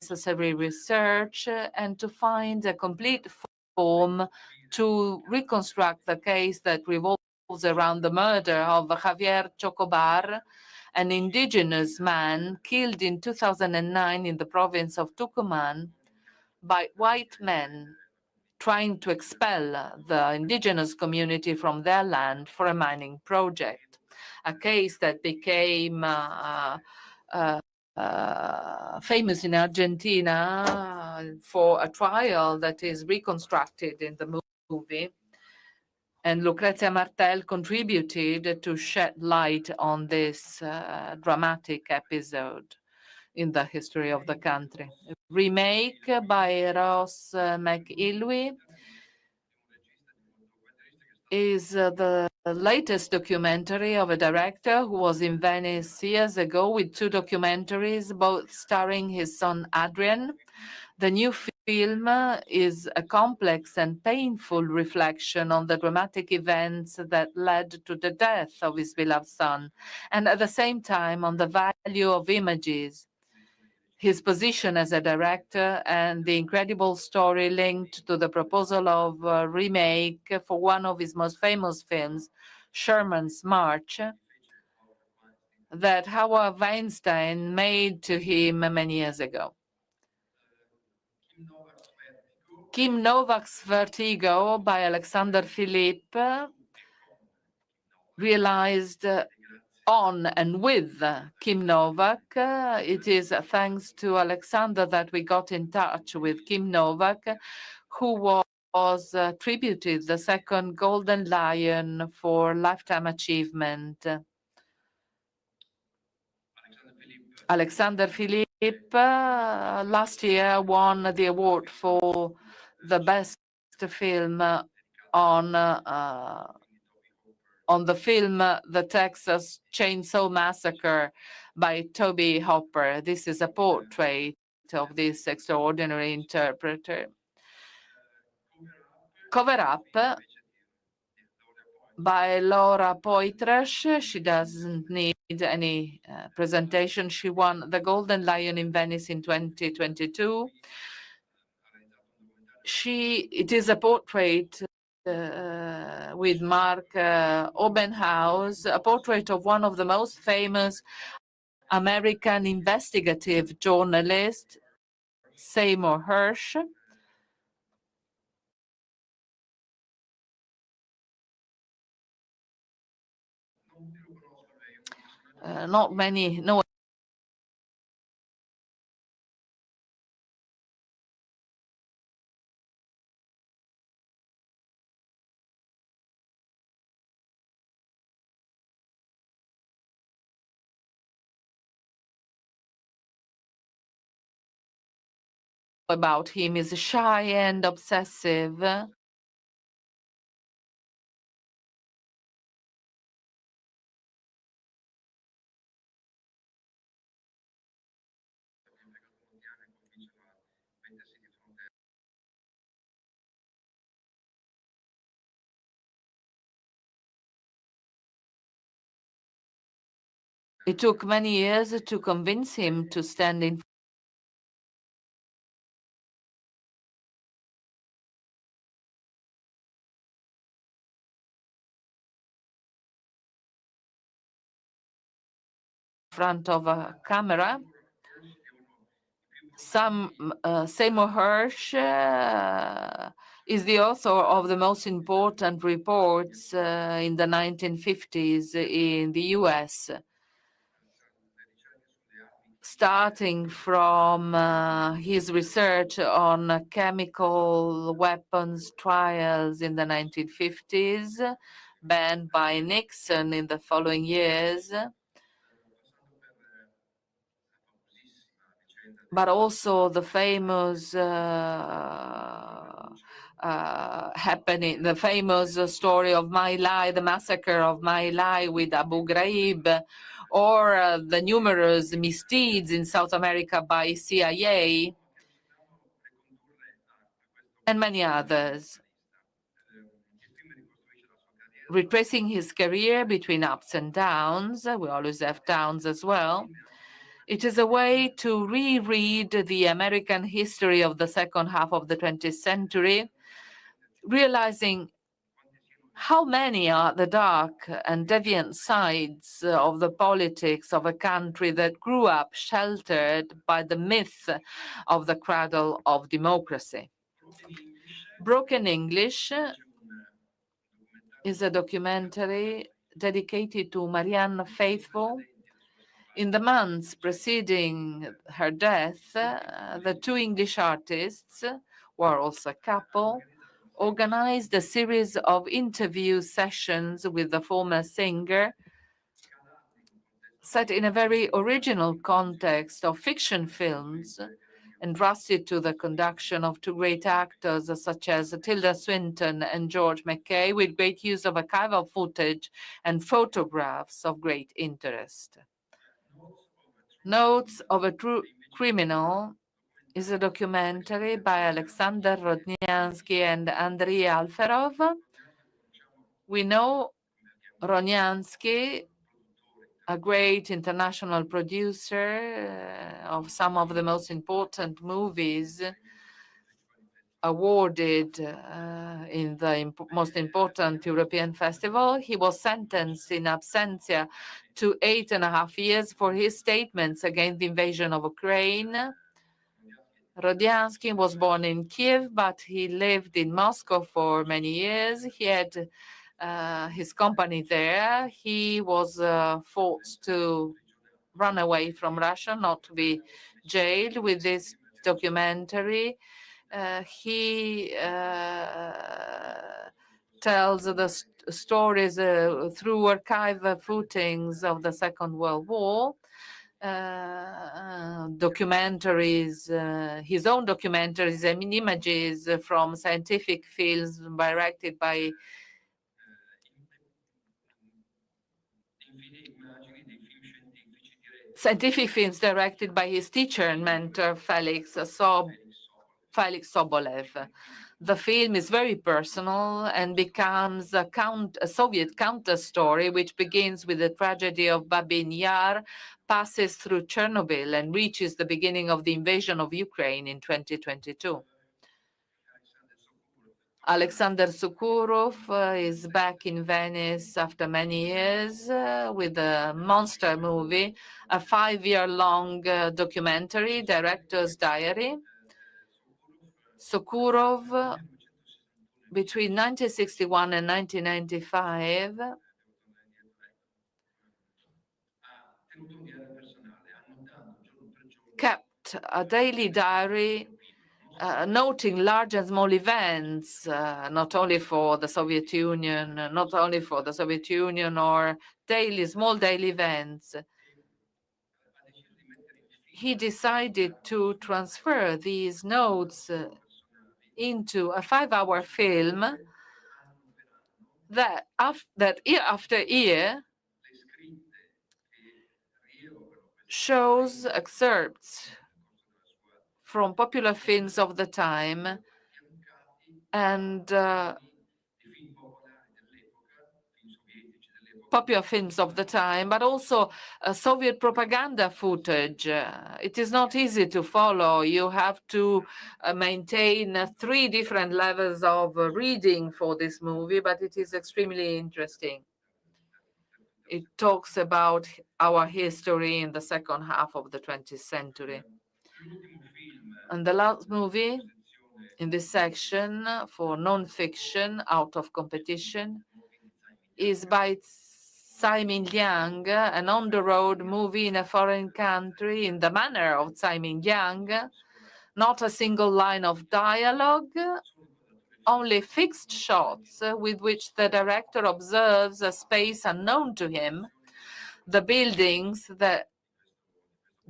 necessary research and to find a complete form to reconstruct the case that revolves around the murder of Javier Chocobar, an indigenous man killed in 2009 in the province of Tucumán by white men trying to expel the indigenous community from their land for a mining project, a case that became famous in Argentina for a trial that is reconstructed in the movie. And Lucrezia Martel contributed to shed light on this dramatic episode in the history of the country. A remake by Ross McIlwee is the latest documentary of a director who was in Venice years ago with 2 documentaries, both starring his son Adrian. The new film is a complex and painful reflection on the dramatic events that led to the death of his beloved son, and at the same time on the value of images, his position as a director, and the incredible story linked to the proposal of a remake for one of his most famous films, Sherman's March, that Howard Weinstein made to him many years ago. Kim Novak's Vertigo by Alexander Philippe, realized on and with Kim Novak. It is thanks to Alexander that we got in touch with Kim Novak, who was attributed the 2nd Golden Lion for Lifetime Achievement. Alexander Philippe last year won the award for the best film on the film The Texas Chainsaw Massacre by Toby Hopper. This is a portrait of this extraordinary interpreter. Cover Up by Laura Poitras. She doesn't need any presentation. She won the Golden Lion in Venice in 2022. It is a portrait with Mark Obenhaus, a portrait of one of the most famous American investigative journalists, Seymour Hersh. Not many know about him. He's shy and obsessive. It took many years to convince him to stand in front of a camera. Seymour Hersh is the author of the most important reports in the 1950s in the US. starting from his research on chemical weapons trials in the 1950s, banned by Nixon in the following years, but also the famous the famous story of My Lai, the massacre of My Lai with Abu Ghraib, or the numerous misdeeds in South America by CIA, and many others. Retracing his career between ups and downs, we always have downs as well, it is a way to reread the American history of the second half of the 20th century, realizing how many are the dark and deviant sides of the politics of a country that grew up sheltered by the myth of the cradle of democracy. Broken English is a documentary dedicated to Marianne Faithfull. In the months preceding her death, the two English artists, who are also a couple, organized a series of interview sessions with the former singer, set in a very original context of fiction films, entrusted to the conduction of two great actors such as Tilda Swinton and George Mackay, with great use of archival footage and photographs of great interest. Notes of a True Criminal is a documentary by Alexander Rodnyansky and Andrei Alferov. We know Rodnyansky, a great international producer of some of the most important movies awarded in the most important European festival. He was sentenced in absentia to 8.5 years for his statements against the invasion of Ukraine. Rodyansky was born in Kiev, but he lived in Moscow for many years. He had his company there. He was forced to run away from Russia, not to be jailed. With this documentary, he tells the stories through archive footings of the Second World War, documentaries, his own documentaries and images from scientific films directed by his teacher and mentor, Felix Sobolev. The film is very personal and becomes a Soviet counter-story, which begins with the tragedy of Babin Yar, passes through Chernobyl, and reaches the beginning of the invasion of Ukraine in 2022. Alexander Sukurov is back in Venice after many years with a monster movie, a 5-year-long documentary, Director's Diary. Sukurov, between 1961 and 1995, kept a daily diary noting large and small events, not only for the Soviet Union, or small daily events. He decided to transfer these notes into a 5-hour film that year after year shows excerpts from popular films of the time and but also Soviet propaganda footage. It is not easy to follow. You have to maintain 3 different levels of reading for this movie, but it is extremely interesting. It talks about our history in the second half of the 20th century. And the last movie in this section for non-fiction, out of competition, is by Tsai Ming-liang, an on-the-road movie in a foreign country in the manner of Tsai Ming-liang, not a single line of dialogue, only fixed shots with which the director observes a space unknown to him, the buildings that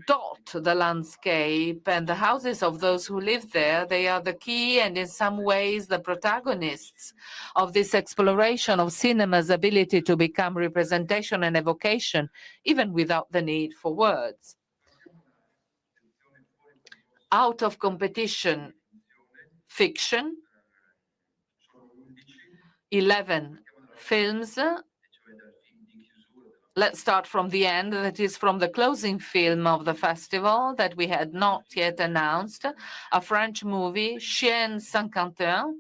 dot the landscape and the houses of those who live there. They are the key and in some ways the protagonists of this exploration of cinema's ability to become representation and evocation, even without the need for words. Out of competition, fiction, 11 films. Let's start from the end, that is from the closing film of the festival that we had not yet announced, a French movie, Chien 51,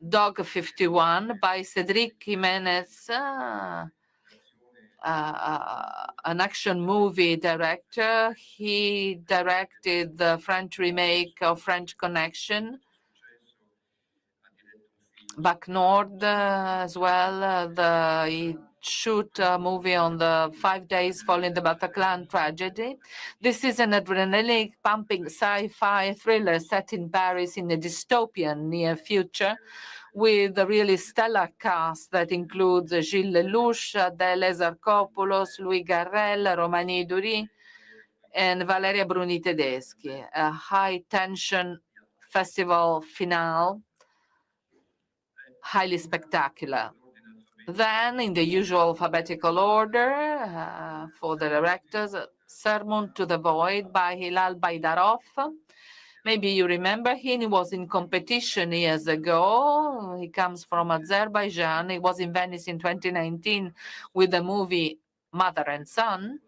Dog 51, by Cédric Jiménez, an action movie director. He directed the French remake of French Connection, Back North as well. He shoot a movie on the 5 days following the Bataclan tragedy. This is an adrenaline-pumping sci-fi thriller set in Paris in a dystopian near future with a really stellar cast that includes Gilles Lelouch, Adèle Exarchopoulos, Louis Garrel, Romani Dury, and Valeria Bruni Tedeschi. A high-tension festival finale, highly spectacular. Then, in the usual alphabetical order, for the directors, Sermon to the Void by Hilal Baydarov. Maybe you remember him. He was in competition years ago. He comes from Azerbaijan. He was in Venice in 2019 with the movie Mother and Son.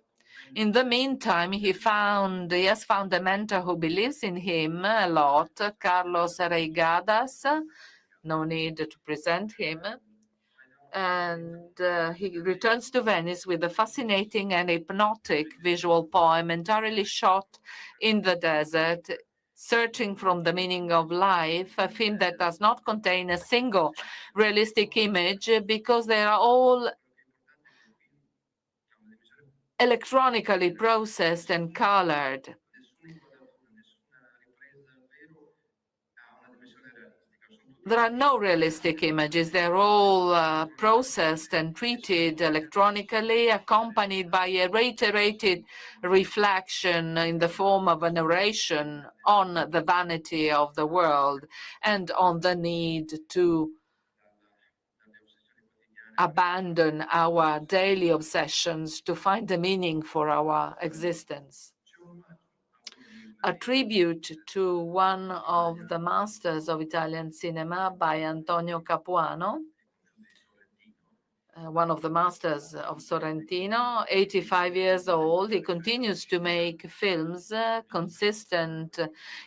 In the meantime, he has found a mentor who believes in him a lot, Carlos Reigadas. No need to present him. And he returns to Venice with a fascinating and hypnotic visual poem entirely shot in the desert, Searching from the Meaning of Life, a film that does not contain a single realistic image because they are all electronically processed and colored. There are no realistic images. They're all processed and treated electronically, accompanied by a reiterated reflection in the form of a narration on the vanity of the world and on the need to abandon our daily obsessions to find a meaning for our existence. A tribute to one of the masters of Italian cinema by Antonio Capuano, one of the masters of Sorrentino, 85 years old. He continues to make films consistent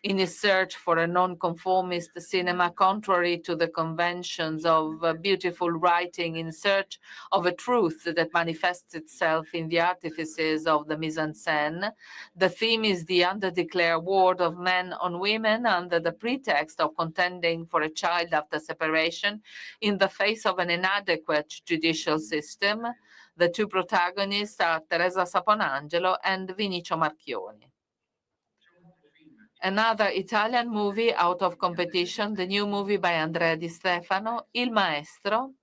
in his search for a non-conformist cinema, contrary to the conventions of beautiful writing, in search of a truth that manifests itself in the artifices of the mise-en-scène. The theme is the undeclared war of men on women under the pretext of contending for a child after separation in the face of an inadequate judicial system. The two protagonists are Teresa Saponangelo and Vinicio Marchioni. Another Italian movie out of competition, the new movie by Andrea Di Stefano, Il Maestro.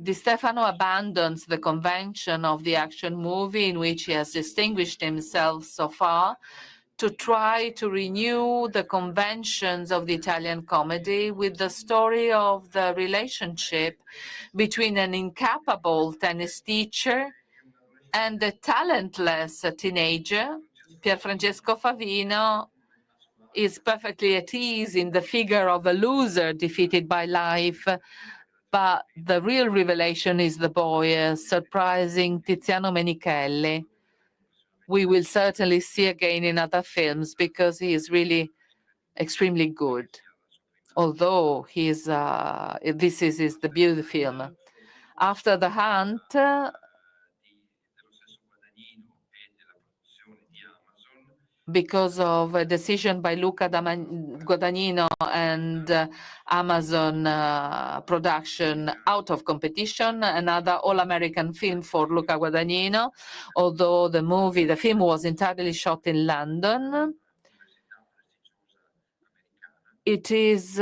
Di Stefano abandons the convention of the action movie in which he has distinguished himself so far to try to renew the conventions of the Italian comedy with the story of the relationship between an incapable tennis teacher and a talentless teenager. Pierfrancesco Favino is perfectly at ease in the figure of a loser defeated by life, but the real revelation is the boy, surprising Tiziano Menichelli. We will certainly see again in other films because he is really extremely good. Although this is the beauty film. After the Hunt, because of a decision by Luca Guadagnino and Amazon production out of competition, another all-American film for Luca Guadagnino, although the film was entirely shot in London. It is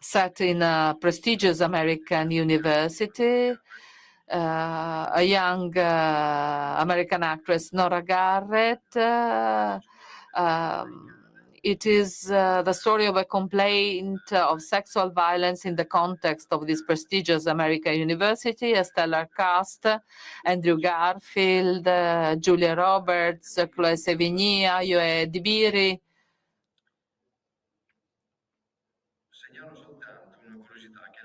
set in a prestigious American university. A young American actress, Nora Garrett. It is the story of a complaint of sexual violence in the context of this prestigious American university. A stellar cast: Andrew Garfield, Julia Roberts, Chloe Sevigny, Ayo Edibiri.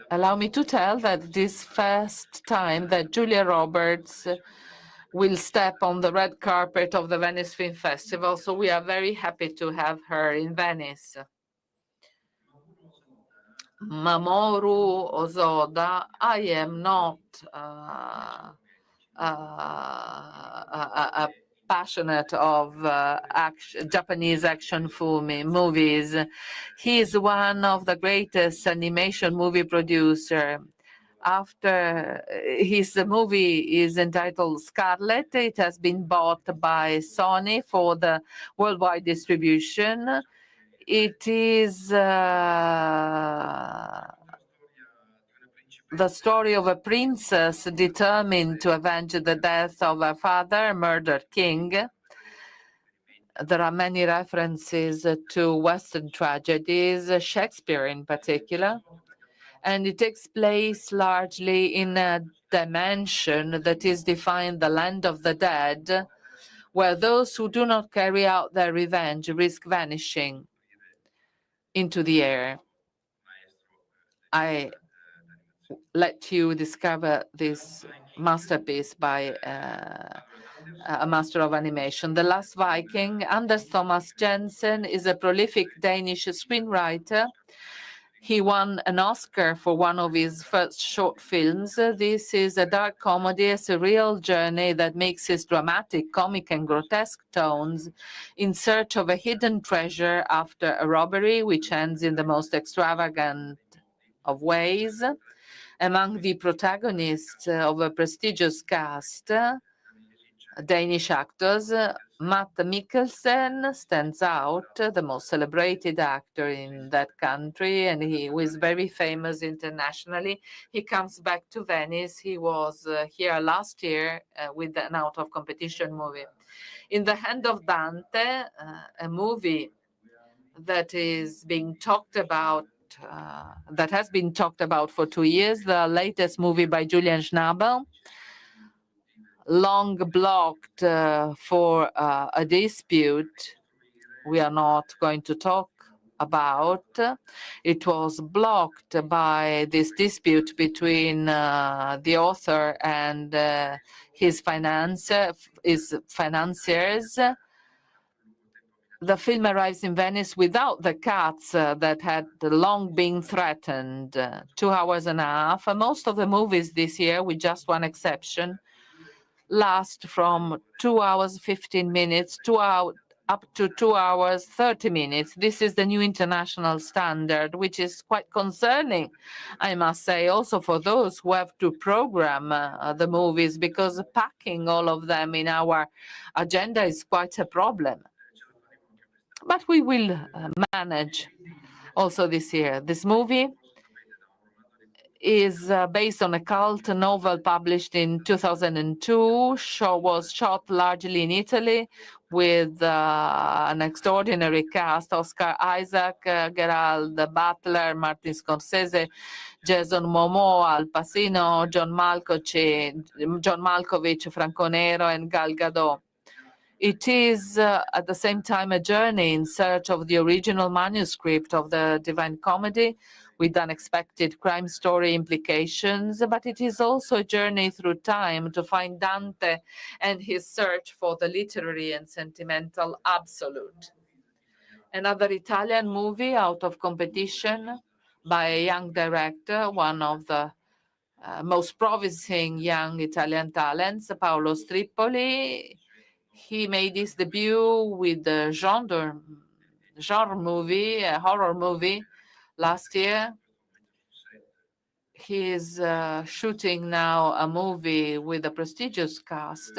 Allow me to tell that this first time that Julia Roberts will step on the red carpet of the Venice Film Festival, so we are very happy to have her in Venice. Mamoru Osoda, I am not a passionate of Japanese action movies. He is one of the greatest animation movie producer. After his movie is entitled Scarlet, it has been bought by Sony for the worldwide distribution. It is the story of a princess determined to avenge the death of her father, a murdered king. There are many references to Western tragedies, Shakespeare in particular, and it takes place largely in a dimension that is defined the land of the dead, where those who do not carry out their revenge risk vanishing into the air. I let you discover this masterpiece by a master of animation. The Last Viking. Anders Thomas Jensen is a prolific Danish screenwriter. He won an Oscar for one of his first short films. This is a dark comedy, a surreal journey that mixes dramatic, comic, and grotesque tones in search of a hidden treasure after a robbery, which ends in the most extravagant of ways. Among the protagonists of a prestigious cast, Danish actors, Matt Mikkelsen stands out, the most celebrated actor in that country, and he was very famous internationally. He comes back to Venice. He was here last year with an out-of-competition movie. In the Hand of Dante, a movie that is being talked about, that has been talked about for 2 years, the latest movie by Julian Schnabel, long blocked for a dispute we are not going to talk about. It was blocked by this dispute between the author and his financiers. The film arrives in Venice without the cuts that had long been threatened. 2 hours and a half. Most of the movies this year, with just one exception, last from 2 hours 15 minutes up to 2 hours 30 minutes. This is the new international standard, which is quite concerning, I must say, also for those who have to program the movies, because packing all of them in our agenda is quite a problem. But we will manage also this year. This movie is based on a cult novel published in 2002. Was shot largely in Italy with an extraordinary cast: Oscar Isaac, Gerald Butler, Martin Scorsese, Jason Momoa, Al Pacino, John Malkovich, Franco Nero, and Gal Gadot. It is at the same time a journey in search of the original manuscript of the Divine Comedy, with unexpected crime story implications, but it is also a journey through time to find Dante and his search for the literary and sentimental absolute. Another Italian movie out of competition by a young director, one of the most promising young Italian talents, Paolo Stripoli. He made his debut with the genre movie, a horror movie, last year. He is shooting now a movie with a prestigious cast.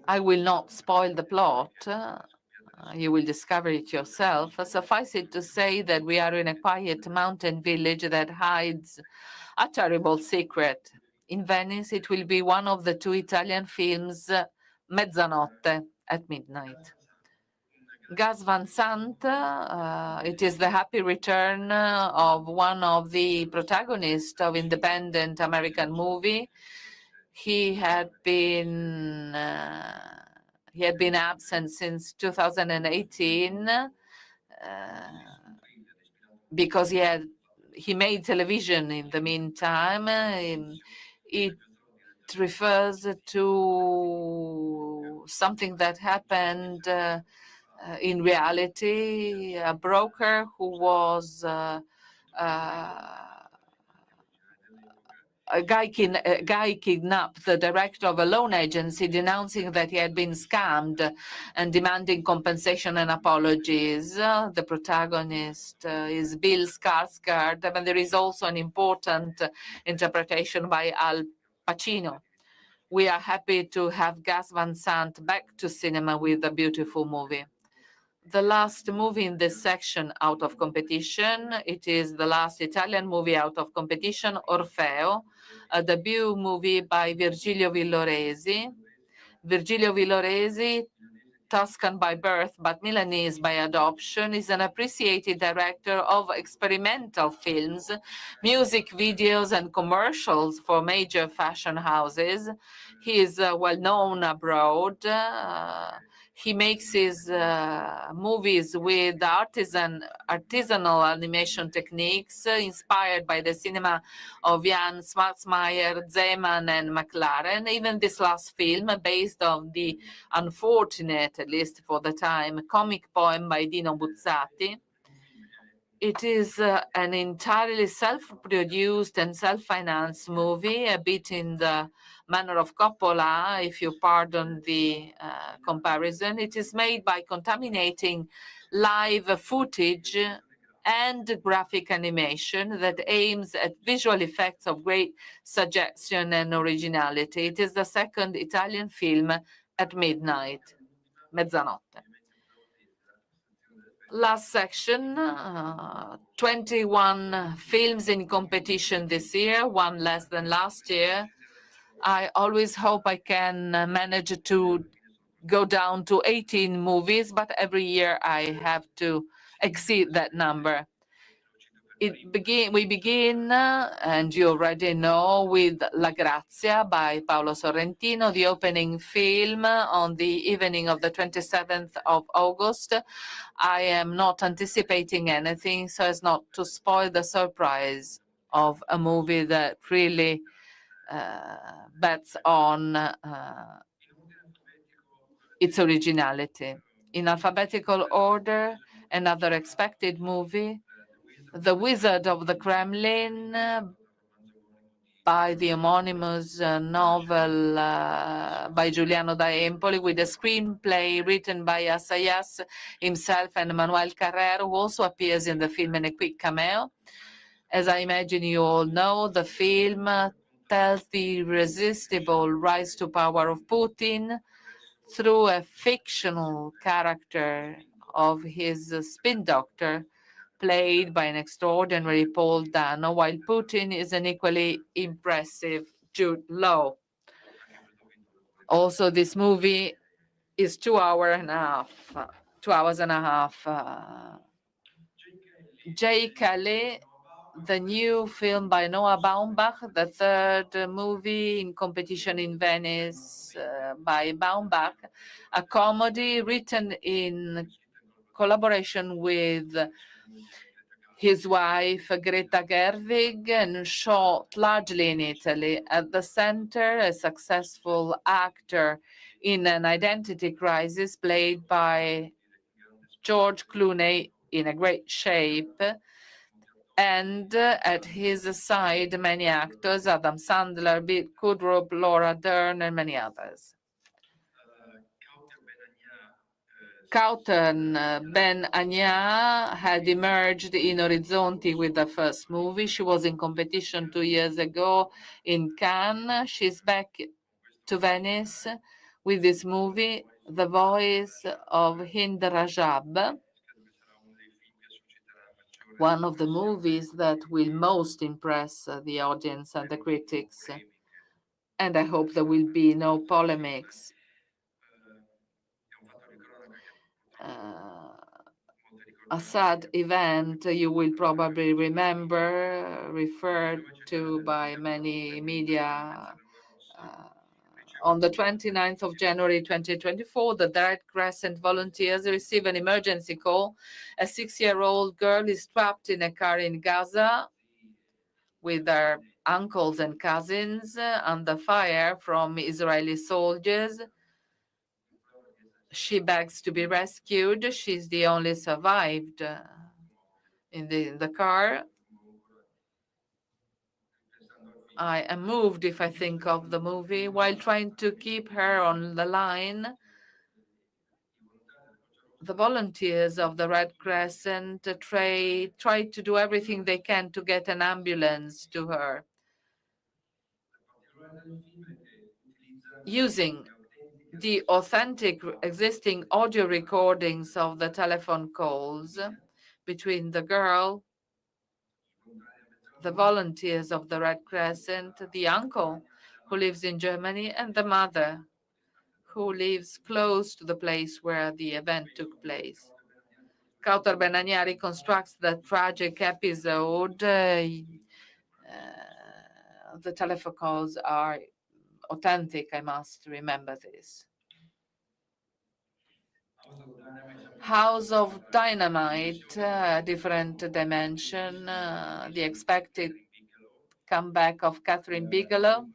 I will not spoil the plot. You will discover it yourself. Suffice it to say that we are in a quiet mountain village that hides a terrible secret. In Venice, it will be one of the two Italian films, Mezzanotte, at midnight. Gus Van Sant, it is the happy return of one of the protagonists of independent American movie. He had been absent since 2018 because he made television in the meantime. It refers to something that happened in reality. A broker who was a guy kidnapped the director of a loan agency, denouncing that he had been scammed and demanding compensation and apologies. The protagonist is Bill Skarsgård, but there is also an important interpretation by Al Pacino. We are happy to have Gus Van Sant back to cinema with a beautiful movie. The last movie in this section out of competition, it is the last Italian movie out of competition, Orfeo, a debut movie by Virgilio Villoresi. Virgilio Villoresi, Tuscan by birth but Milanese by adoption, is an appreciated director of experimental films, music videos and commercials for major fashion houses. He is well known abroad. He makes his movies with artisanal animation techniques inspired by the cinema of Jan Swartzmeyer, Zeman, and McLaren. Even this last film, based on the unfortunate, at least for the time, comic poem by Dino Buzzati. It is an entirely self-produced and self-financed movie, a bit in the manner of Coppola, if you pardon the comparison. It is made by contaminating live footage and graphic animation that aims at visual effects of great suggestion and originality. It is the second Italian film at midnight, Mezzanotte. Last section, 21 films in competition this year, one less than last year. I always hope I can manage to go down to 18 movies, but every year I have to exceed that number. We begin, and you already know, with La Grazia by Paolo Sorrentino, the opening film on the evening of the 27th of August. I am not anticipating anything so as not to spoil the surprise of a movie that really bets on its originality. In alphabetical order, another expected movie, The Wizard of the Kremlin, by the homonymous novel by Giuliano da Empoli, with a screenplay written by Assayas himself and Manuel Carrero, who also appears in the film in a quick cameo. As I imagine you all know, the film tells the irresistible rise to power of Putin through a fictional character of his spin doctor, played by an extraordinary Paul Dano, while Putin is an equally impressive Jude Law. Also, this movie is 2 hours and a half. Jay Calais, the new film by Noah Baumbach, the third movie in competition in Venice by Baumbach, a comedy written in collaboration with his wife, Greta Gerwig, and shot largely in Italy. At the center, a successful actor in an identity crisis played by George Clooney, in a great shape. and at his side many actors, Adam Sandler, Bill Kudrup, Laura Dern, and many others. Kautan Ben Anya had emerged in Orizzonti with the first movie. She was in competition 2 years ago in Cannes. She's back to Venice with this movie, The Voice of Hind Rajab, one of the movies that will most impress the audience and the critics. And I hope there will be no polemics. A sad event you will probably remember, referred to by many media. On the 29th of January 2024, the Red Crescent volunteers receive an emergency call. A 6-year-old girl is trapped in a car in Gaza with her uncles and cousins under fire from Israeli soldiers. She begs to be rescued. She's the only survived in the car. I am moved if I think of the movie. While trying to keep her on the line, the volunteers of the Red Crescent try to do everything they can to get an ambulance to her, using the authentic existing audio recordings of the telephone calls between the girl, the volunteers of the Red Crescent, the uncle who lives in Germany, and the mother who lives close to the place where the event took place. Kautar Benania reconstructs the tragic episode. The telephone calls are authentic, I must remember this. House of Dynamite, different dimension, the expected comeback of Catherine Bigelow.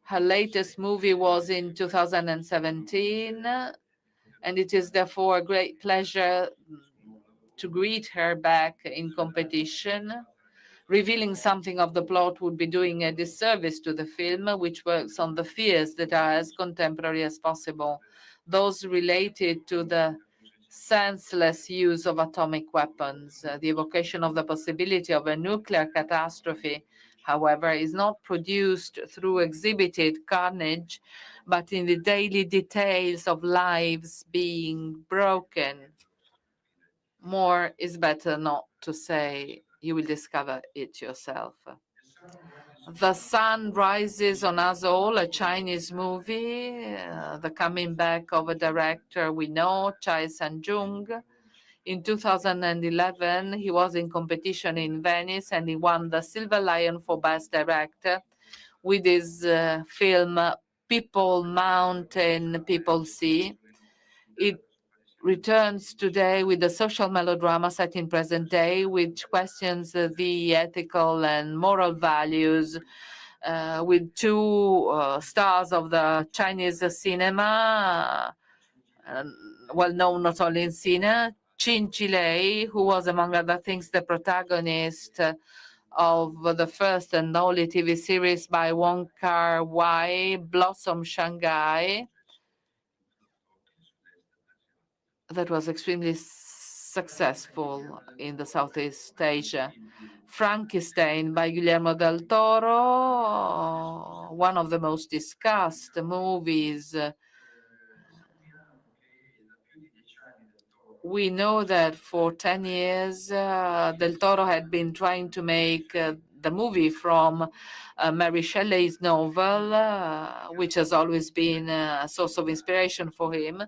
Her latest movie was in 2017, and it is therefore a great pleasure to greet her back in competition. Revealing something of the plot would be doing a disservice to the film, which works on the fears that are as contemporary as possible, those related to the senseless use of atomic weapons. The evocation of the possibility of a nuclear catastrophe, however, is not produced through exhibited carnage, but in the daily details of lives being broken. More is better not to say. You will discover it yourself. The Sun Rises on Us All, a Chinese movie, the coming back of a director we know, Chai San-jung. In 2011, he was in competition in Venice and he won the Silver Lion for Best Director with his film People Mountain, People Sea. It returns today with a social melodrama set in present day, which questions the ethical and moral values with two stars of the Chinese cinema, well known not only in cinema, Chin Chilei, who was, among other things, the protagonist of the first and only TV series by Wong Kar-wai, Blossom Shanghai, that was extremely successful in the Southeast Asia. Frankenstein by Guillermo del Toro, one of the most discussed movies. We know that for 10 years, Del Toro had been trying to make the movie from Mary Shelley's novel, which has always been a source of inspiration for him.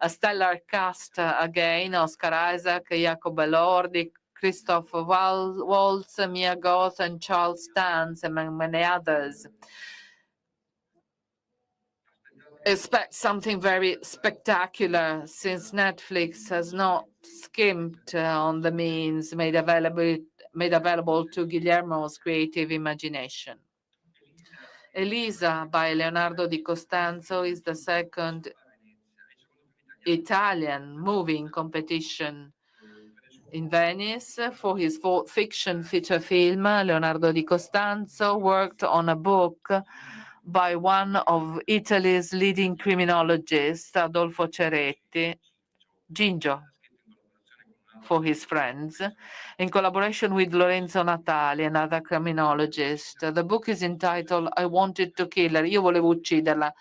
A stellar cast again: Oscar Isaac, Jacob Elordi, Christoph Waltz, Mia Goth, and Charles Dance, among many others. Expect something very spectacular, since Netflix has not skimped on the means made available to Guillermo's creative imagination. Elisa by Leonardo di Costanzo is the second Italian movie in competition in Venice for his fiction feature film. Leonardo Di Costanzo worked on a book by one of Italy's leading criminologists, Adolfo Ceretti, Gingio, for his friends, in collaboration with Lorenzo Natali, another criminologist. The book is entitled I Wanted to Kill Her, Io volevo ucciderla,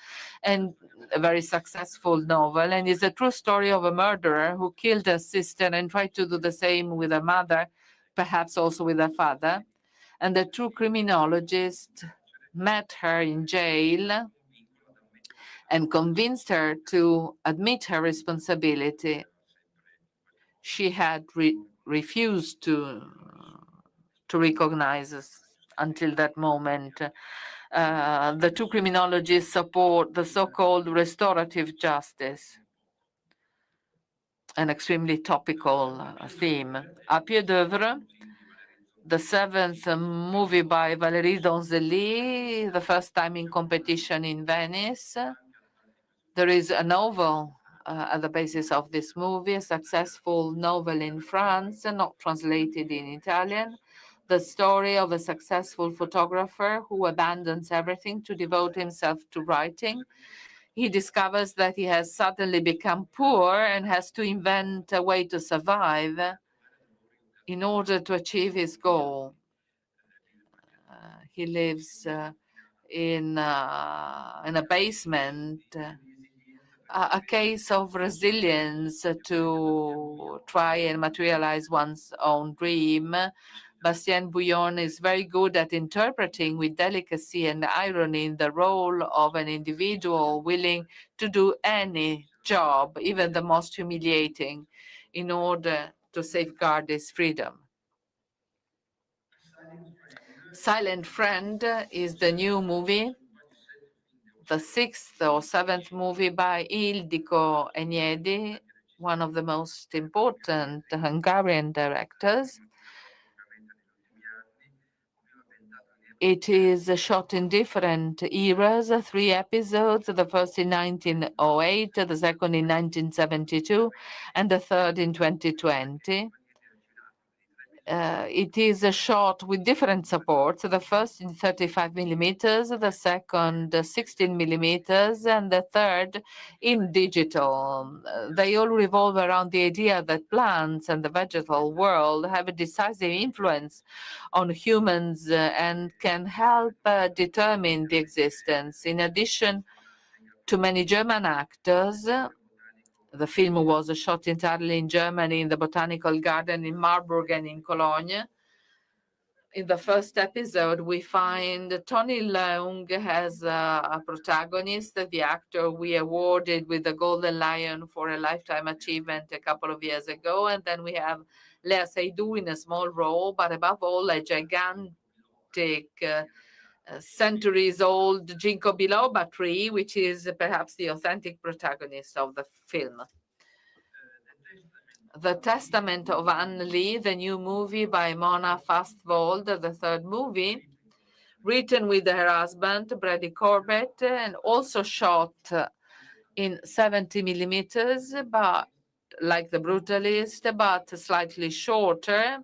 and a very successful novel, and is a true story of a murderer who killed her sister and tried to do the same with her mother, perhaps also with her father. And the true criminologist met her in jail and convinced her to admit her responsibility. She had refused to recognize us until that moment. The two criminologists support the so-called restorative justice, an extremely topical theme. A pied d'oeuvre, the seventh movie by Valérie Donzelli, the first time in competition in Venice. There is a novel at the basis of this movie, a successful novel in France, not translated in Italian, the story of a successful photographer who abandons everything to devote himself to writing. He discovers that he has suddenly become poor and has to invent a way to survive in order to achieve his goal. He lives in a basement, a case of resilience to try and materialize one's own dream. Bastien Bouillon is very good at interpreting with delicacy and irony the role of an individual willing to do any job, even the most humiliating, in order to safeguard his freedom. Silent Friend is the new movie, the sixth or seventh movie by Ildiko Enyedi, one of the most important Hungarian directors. It is shot in different eras, 3 episodes, the first in 1908, the second in 1972, and the third in 2020. It is shot with different supports, the first in 35 millimeters, the second 16 millimeters, and the third in digital. They all revolve around the idea that plants and the vegetal world have a decisive influence on humans and can help determine the existence. In addition to many German actors, the film was shot entirely in Germany, in the Botanical Garden in Marburg and in Cologne. In the first episode, we find Tony Leung as a protagonist, the actor we awarded with the Golden Lion for a lifetime achievement a couple of years ago. And then we have Lea Seydoux in a small role, but above all, a gigantic centuries-old ginkgo biloba tree, which is perhaps the authentic protagonist of the film. The Testament of Anne Lee, the new movie by Mona Fastvold, the third movie, written with her husband, Brady Corbett, and also shot in 70 millimeters, but like The Brutalist, but slightly shorter,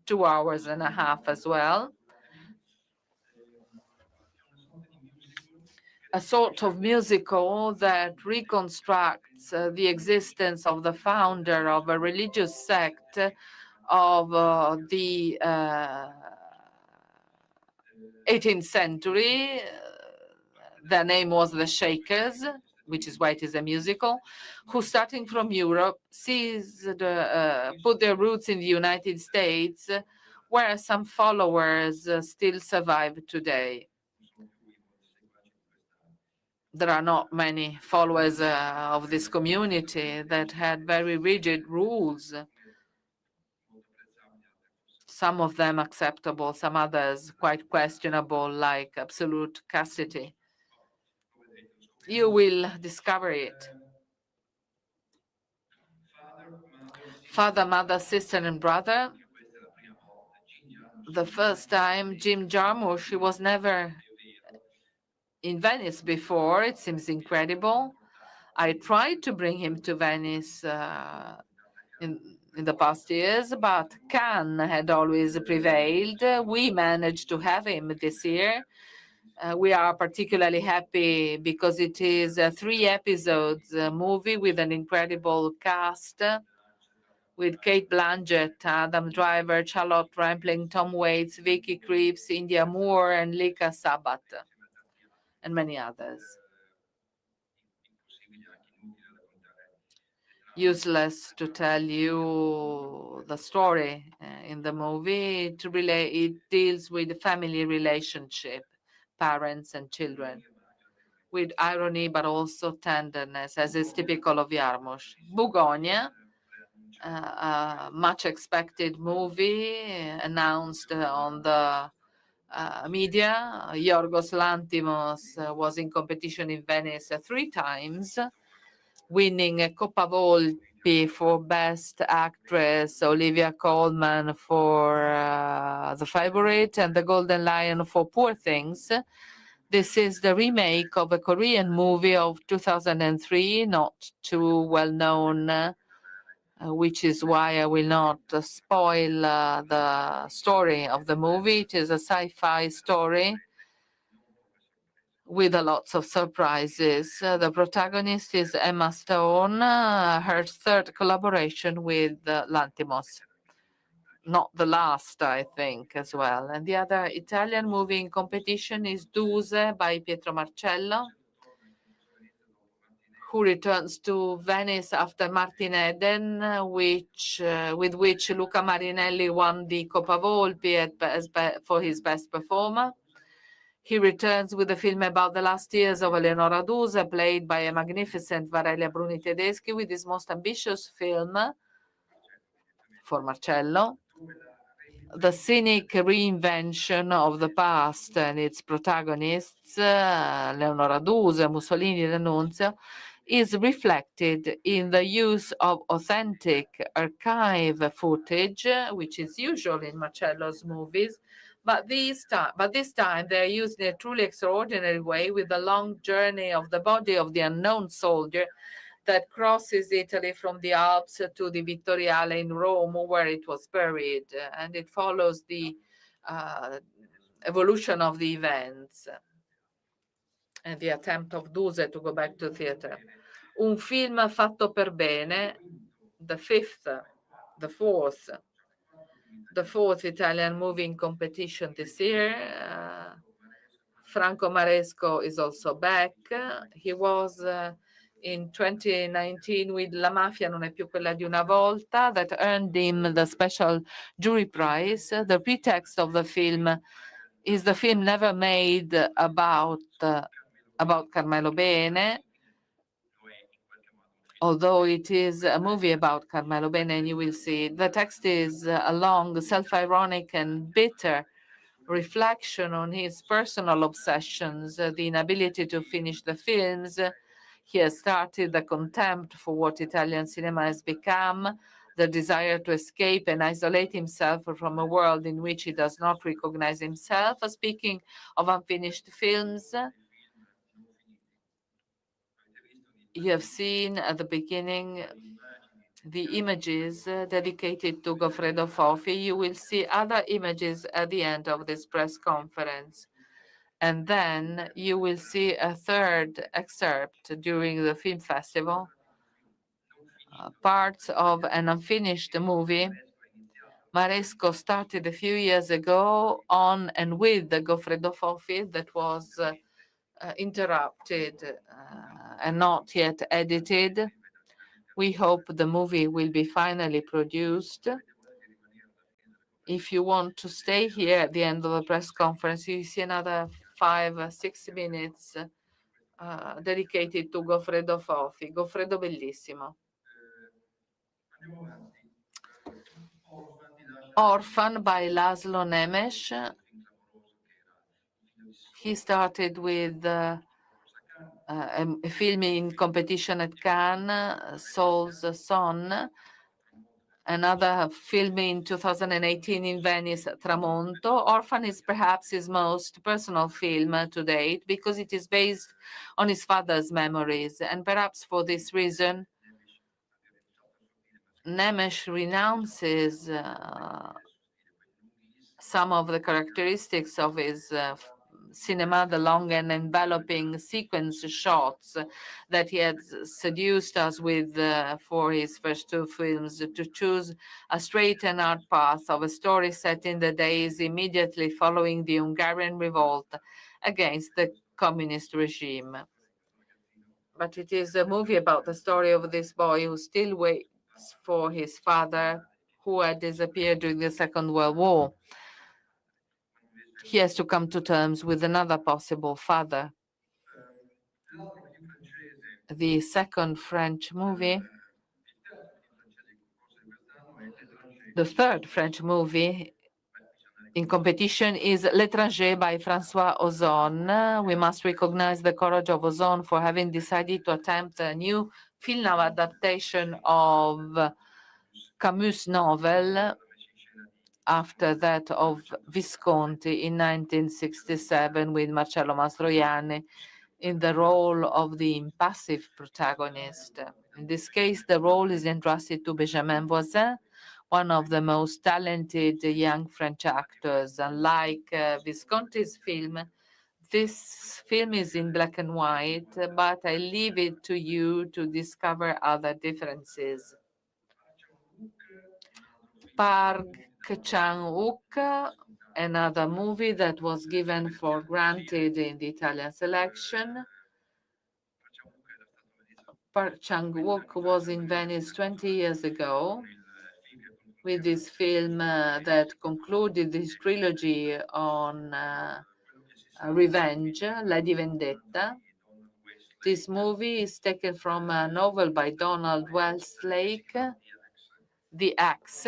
2 hours and a half as well. A sort of musical that reconstructs the existence of the founder of a religious sect of the 18th century. Their name was the Shakers, which is why it is a musical, who, starting from Europe, put their roots in the United States, where some followers still survive today. There are not many followers of this community that had very rigid rules. Some of them acceptable, some others quite questionable, like absolute castity. You will discover it. Father, mother, sister, and brother. The first time, Jim Jarmusch, he was never in Venice before. It seems incredible. I tried to bring him to Venice in the past years, but Cannes had always prevailed. We managed to have him this year. We are particularly happy because it is a 3 episodes movie with an incredible cast, with Kate Blanchett, Adam Driver, Charlotte Rampling, Tom Waits, Vicky Krieps, India Moore, and Lika Sabat, and many others. Useless to tell you the story in the movie. It deals with the family relationship, parents and children, with irony but also tenderness, as is typical of Jarmusch. Bugonia, a much expected movie announced on the media. Yorgos Lanthimos was in competition in Venice 3 times, winning a Coppa Volpi for Best Actress, Olivia Colman for The Favorite, and the Golden Lion for Poor Things. This is the remake of a Korean movie of 2003, not too well known, which is why I will not spoil the story of the movie. It is a sci-fi story with lots of surprises. The protagonist is Emma Stone, her 3rd collaboration with Lanthimos. Not the last, I think, as well. And the other Italian movie in competition is Duse by Pietro Marcello, who returns to Venice after Martin Eden, with which Luca Marinelli won the Coppa Volpi for his best performer. He returns with a film about the last years of Eleonora Duse, played by a magnificent Varelia Bruni Tedeschi, with his most ambitious film for Marcello. The cynic reinvention of the past and its protagonists, Leonora Duse, Mussolini, D'Annunzio, is reflected in the use of authentic archive footage, which is usual in Marcello's movies, but this time they are used in a truly extraordinary way, with the long journey of the body of the unknown soldier that crosses Italy from the Alps to the Vittoriale in Rome, where it was buried, and it follows the evolution of the events and the attempt of Duse to go back to theater. Un film fatto per bene, the fourth Italian movie in competition this year. Franco Maresco is also back. He was in 2019 with La Mafia non è più quella di una volta, that earned him the special jury prize. The pretext of the film is the film never made about Carmelo Bene, although it is a movie about Carmelo Bene, and you will see the text is a long, self-ironic and bitter reflection on his personal obsessions, the inability to finish the films. He has started the contempt for what Italian cinema has become, the desire to escape and isolate himself from a world in which he does not recognize himself. Speaking of unfinished films, you have seen at the beginning the images dedicated to Goffredo Fofi. You will see other images at the end of this press conference. And then you will see a 3rd excerpt during the film festival, parts of an unfinished movie. Maresco started a few years ago on and with the Goffredo Fofi that was interrupted and not yet edited. We hope the movie will be finally produced. If you want to stay here at the end of the press conference, you see another 5-6 minutes dedicated to Goffredo Fofi. Goffredo bellissimo. Orphan by Laszlo Nemes. He started with a film in competition at Cannes, Saul's Son. Another film in 2018 in Venice, Tramonto. Orphan is perhaps his most personal film to date because it is based on his father's memories. And perhaps for this reason, Nemes renounces some of the characteristics of his cinema, the long and enveloping sequence shots that he had seduced us with for his first two films, to choose a straight and hard path of a story set in the days immediately following the Hungarian revolt against the communist regime. But it is a movie about the story of this boy who still waits for his father, who had disappeared during the Second World War. He has to come to terms with another possible father. The second French movie, the third French movie in competition is L'étranger by François Ozon. We must recognize the courage of Ozon for having decided to attempt a new film adaptation of Camus' novel after that of Visconti in 1967 with Marcello Mastroianni in the role of the impassive protagonist. In this case, the role is entrusted to Benjamin Voisin, one of the most talented young French actors. Unlike Visconti's film, this film is in black and white, but I leave it to you to discover other differences. Park Chan-wook, another movie that was given for granted in the Italian selection. Park Chan-wook was in Venice 20 years ago with this film that concluded this trilogy on revenge, La di Vendetta. This movie is taken from a novel by Donald Westlake, The Axe.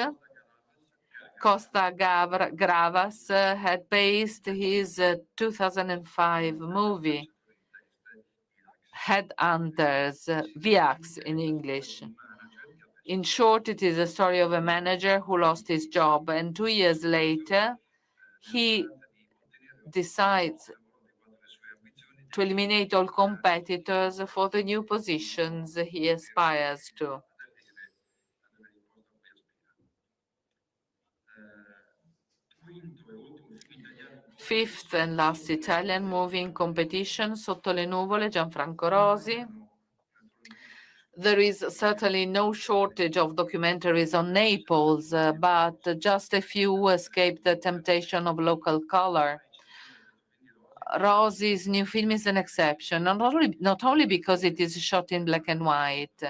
Costa Gavras had based his 2005 movie, Headhunters, The Axe in English. In short, it is a story of a manager who lost his job, and 2 years later, he decides to eliminate all competitors for the new positions he aspires to. Fifth and last Italian movie in competition, Sotto le nuvole, Gianfranco Rosi. There is certainly no shortage of documentaries on Naples, but just a few escape the temptation of local color. Rosi's new film is an exception, not only because it is shot in black and white.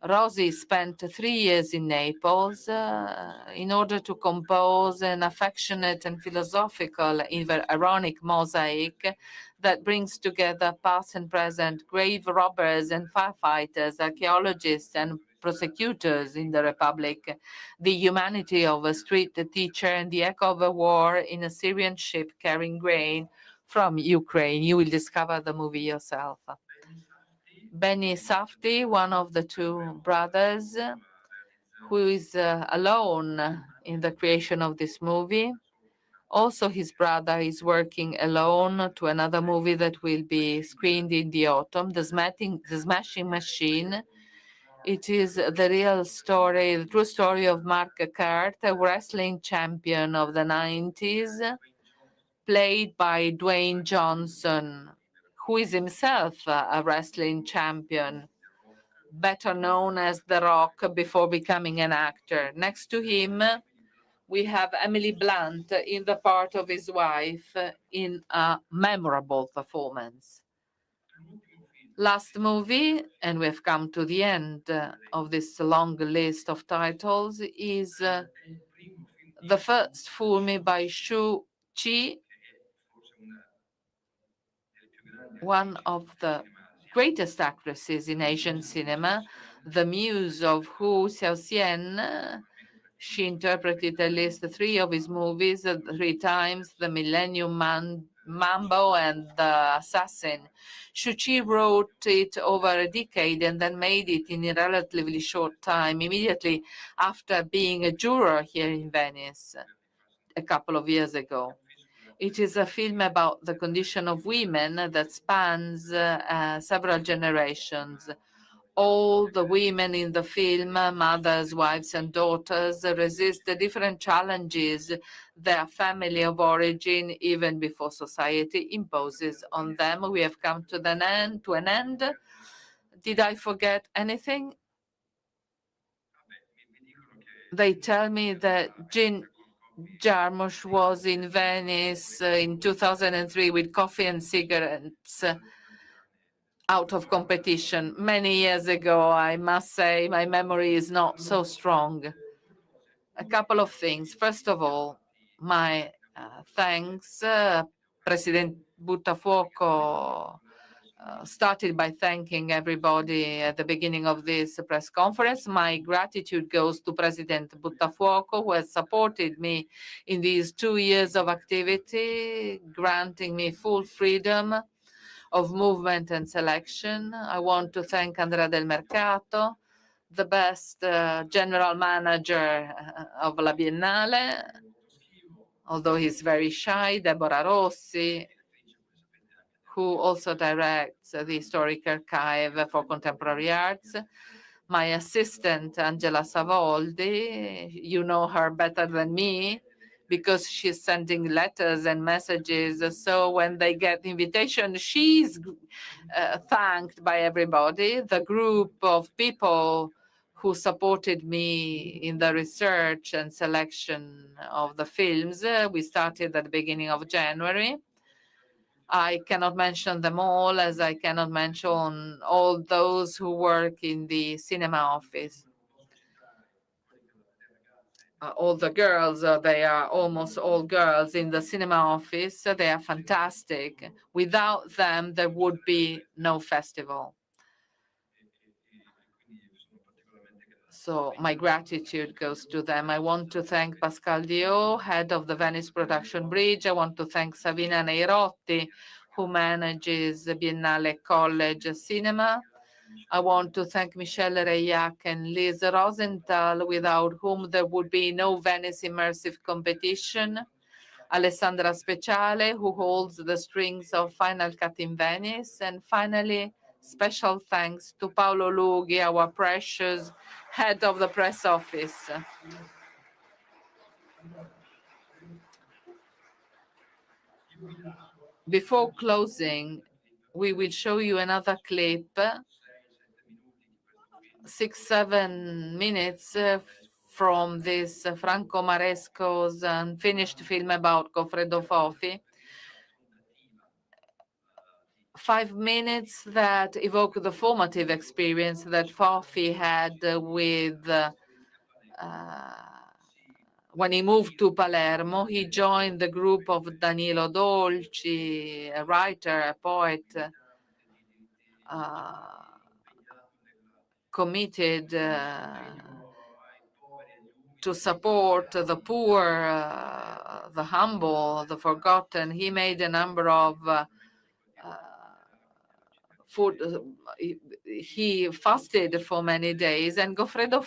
Rosi spent 3 years in Naples in order to compose an affectionate and philosophical, ironic mosaic that brings together past and present grave robbers and firefighters, archaeologists and prosecutors in the Republic, the humanity of a street teacher, and the echo of a war in a Syrian ship carrying grain from Ukraine. You will discover the movie yourself. Benny Safdie, one of the two brothers, who is alone in the creation of this movie. Also, his brother is working alone to another movie that will be screened in the autumn, The Smashing Machine. It is the real story, the true story of Mark Kurt, a wrestling champion of the 90s, played by Dwayne Johnson, who is himself a wrestling champion, better known as The Rock before becoming an actor. Next to him, we have Emily Blunt in the part of his wife in a memorable performance. Last movie, and we've come to the end of this long list of titles, is the first film by Shu Qi, one of the greatest actresses in Asian cinema, the muse of Hu Xiaoxian. She interpreted at least 3 of his movies, 3 times, The Millennium Mambo and The Assassin. Shu Qi wrote it over a decade and then made it in a relatively short time, immediately after being a juror here in Venice a couple of years ago. It is a film about the condition of women that spans several generations. all the women in the film, mothers, wives, and daughters, resist the different challenges their family of origin, even before society, imposes on them. We have come to an end. Did I forget anything? They tell me that Jean Jarmusch was in Venice in 2003 with coffee and cigarettes out of competition. Many years ago, I must say, my memory is not so strong. A couple of things. First of all, my thanks. President Buttafuoco started by thanking everybody at the beginning of this press conference. My gratitude goes to President Buttafuoco, who has supported me in these 2 years of activity, granting me full freedom of movement and selection. I want to thank Andrea Del Mercato, the best general manager of La Biennale, although he's very shy, Deborah Rossi, who also directs the Historic Archive for Contemporary Arts, my assistant, Angela Savoldi. You know her better than me because she's sending letters and messages. So when they get the invitation, she's thanked by everybody. The group of people who supported me in the research and selection of the films, we started at the beginning of January. I cannot mention them all, as I cannot mention all those who work in the cinema office. All the girls, they are almost all girls in the cinema office. They are fantastic. Without them, there would be no festival. So my gratitude goes to them. I want to thank Pascal Dio, head of the Venice Production Bridge. I want to thank Savina Neirotti, who manages the Biennale College Cinema. I want to thank Michelle Reyac and Liz Rosenthal, without whom there would be no Venice Immersive Competition. Alessandra Speciale, who holds the strings of Final Cut in Venice. And finally, special thanks to Paolo Lughi, our precious head of the press office. Before closing, we will show you another clip, 6-7 minutes from this Franco Maresco's unfinished film about Goffredo Fofi. 5 minutes that evoke the formative experience that Fofi had with when he moved to Palermo. He joined the group of Danilo Dolci, a writer, a poet, committed to support the poor, the humble, the forgotten. He made a number of food. He fasted for many days. And Goffredo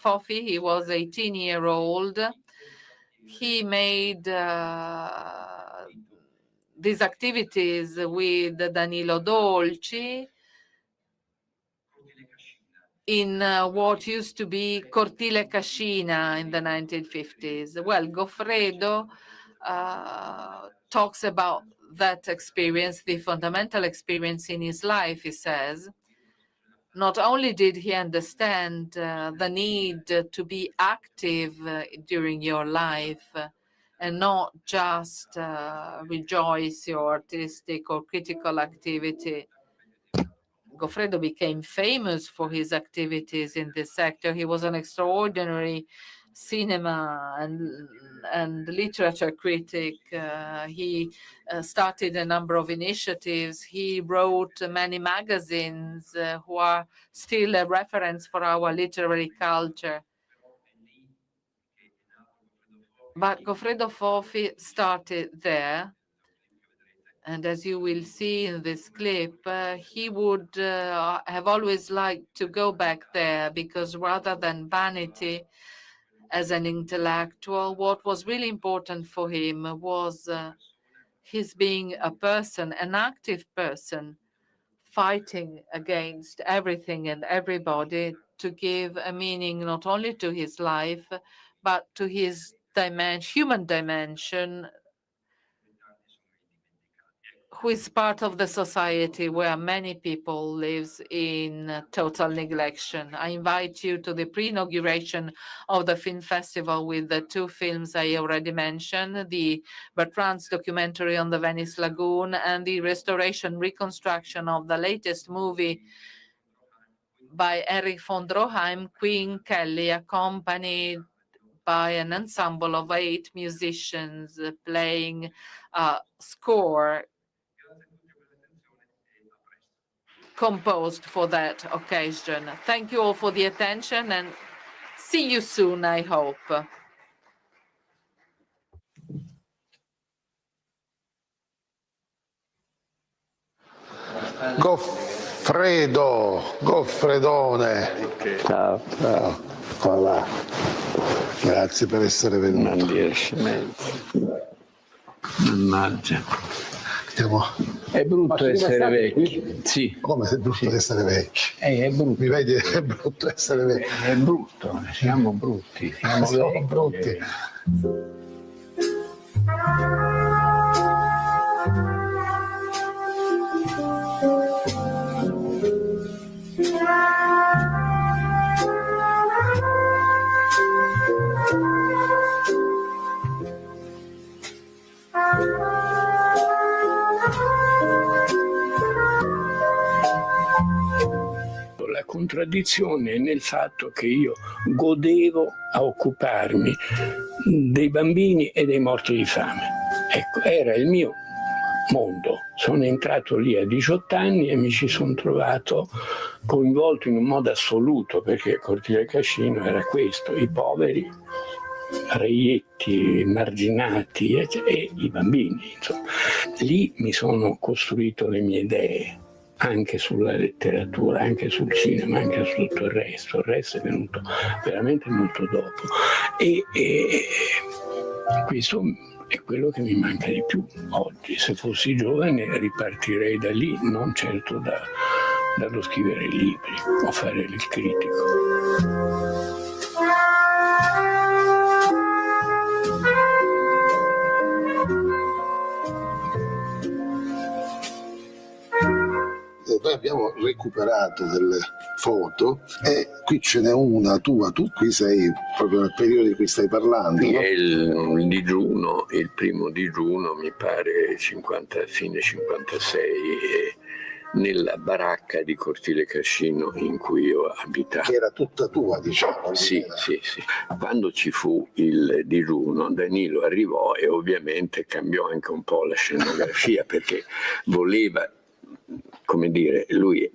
Fofi, he was 18-year-old. He made these activities with Danilo Dolci in what used to be Cortile Cascina in the 1950s. Well, Goffredo talks about that experience, the fundamental experience in his life, he says. Not only did he understand the need to be active during your life and not just rejoice your artistic or critical activity. Goffredo became famous for his activities in this sector. He was an extraordinary cinema and literature critic. He started a number of initiatives. He wrote many magazines who are still a reference for our literary culture. But Goffredo Fofi started there. And as you will see in this clip, he would have always liked to go back there, because rather than vanity as an intellectual, what was really important for him was his being a person, an active person, fighting against everything and everybody to give a meaning not only to his life, but to his human dimension, who is part of the society where many people live in total neglection. I invite you to the pre-inauguration of the film festival with the two films I already mentioned, the Bertrand's documentary on the Venice Lagoon and the restoration reconstruction of the latest movie by Erich von Stroheim, Queen Kelly, accompanied by an ensemble of 8 musicians playing a score composed for that occasion. Thank you all for the attention and see you soon, I hope. Goffredone. Ciao. Ciao. Voilà. Grazie per essere venuto. Non dire scemenze. Mannaggia. È brutto essere vecchi. Sì. Come è brutto essere vecchi? È brutto. Mi vedi? È brutto essere vecchi. È brutto, siamo brutti. Siamo brutti. La contraddizione è nel fatto che io godevo a occuparmi dei bambini e dei morti di fame. Ecco, era il mio mondo. Sono entrato lì a 18 anni e mi ci sono trovato coinvolto in un modo assoluto, perché Cortile Cascino era questo: i poveri, reietti, marginati e i bambini. Insomma. Lì mi sono costruito le mie idee, anche sulla letteratura, anche sul cinema, anche su tutto il resto. Il resto è venuto veramente molto dopo. E questo è quello che mi manca di più oggi. Se fossi giovane ripartirei da lì, non certo dallo scrivere libri o fare il critico. Noi abbiamo recuperato delle foto e qui ce n'è una tua, tu qui sei proprio nel periodo di cui stai parlando. Qui no? è il digiuno, il primo digiuno, mi pare fine 56, nella baracca di Cortile Cascino in cui io abitavo. Che era tutta tua, diciamo. Sì. Quando ci fu il digiuno, Danilo arrivò e ovviamente cambiò anche un po' la scenografia, perché voleva, come dire, lui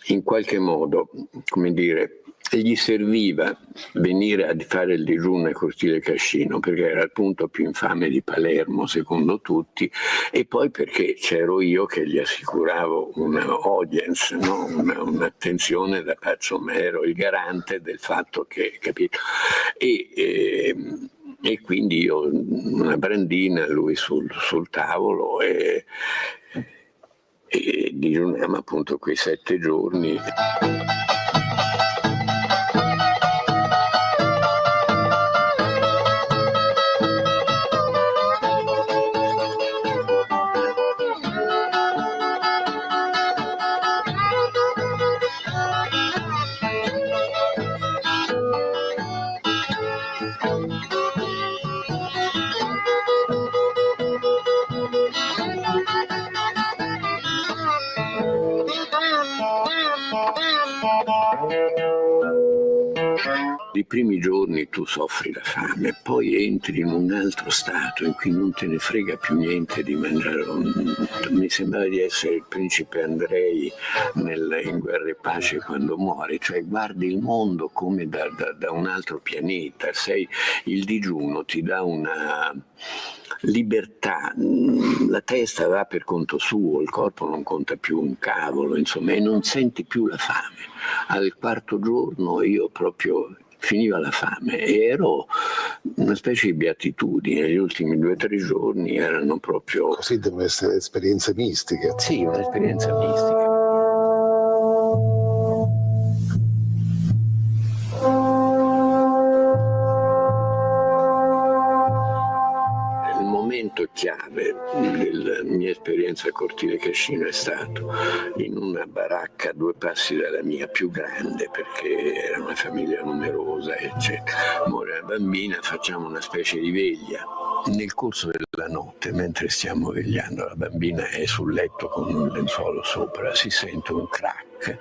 in qualche modo, come dire, gli serviva venire a fare il digiuno a Cortile Cascino perché era il punto più infame di Palermo secondo tutti, e poi perché c'ero io che gli assicuravo una audience, no? Un'attenzione da pazzo, ma ero il garante del fatto che, capito? E quindi io una brandina, lui sul tavolo e digiuniamo appunto quei 7 giorni. I primi giorni tu soffri la fame, poi entri in un altro stato in cui non te ne frega più niente di mangiare. Mi sembrava di essere il principe Andrei in Guerra e Pace quando muore, cioè guardi il mondo come da un altro pianeta. Il digiuno ti dà una libertà, la testa va per conto suo, il corpo non conta più un cavolo, insomma, e non senti più la fame. Al 4º giorno io proprio finiva la fame e ero una specie di beatitudine. Gli ultimi 2 o 3 giorni erano proprio... Così devono essere esperienze mistiche. Sì, un'esperienza mistica. momento chiave della mia esperienza a Cortile Cascina è stato in una baracca a 2 passi dalla mia, più grande perché era una famiglia numerosa, eccetera. Muore una bambina, facciamo una specie di veglia. Nel corso della notte, mentre stiamo vegliando, la bambina è sul letto con un lenzuolo sopra, si sente un crack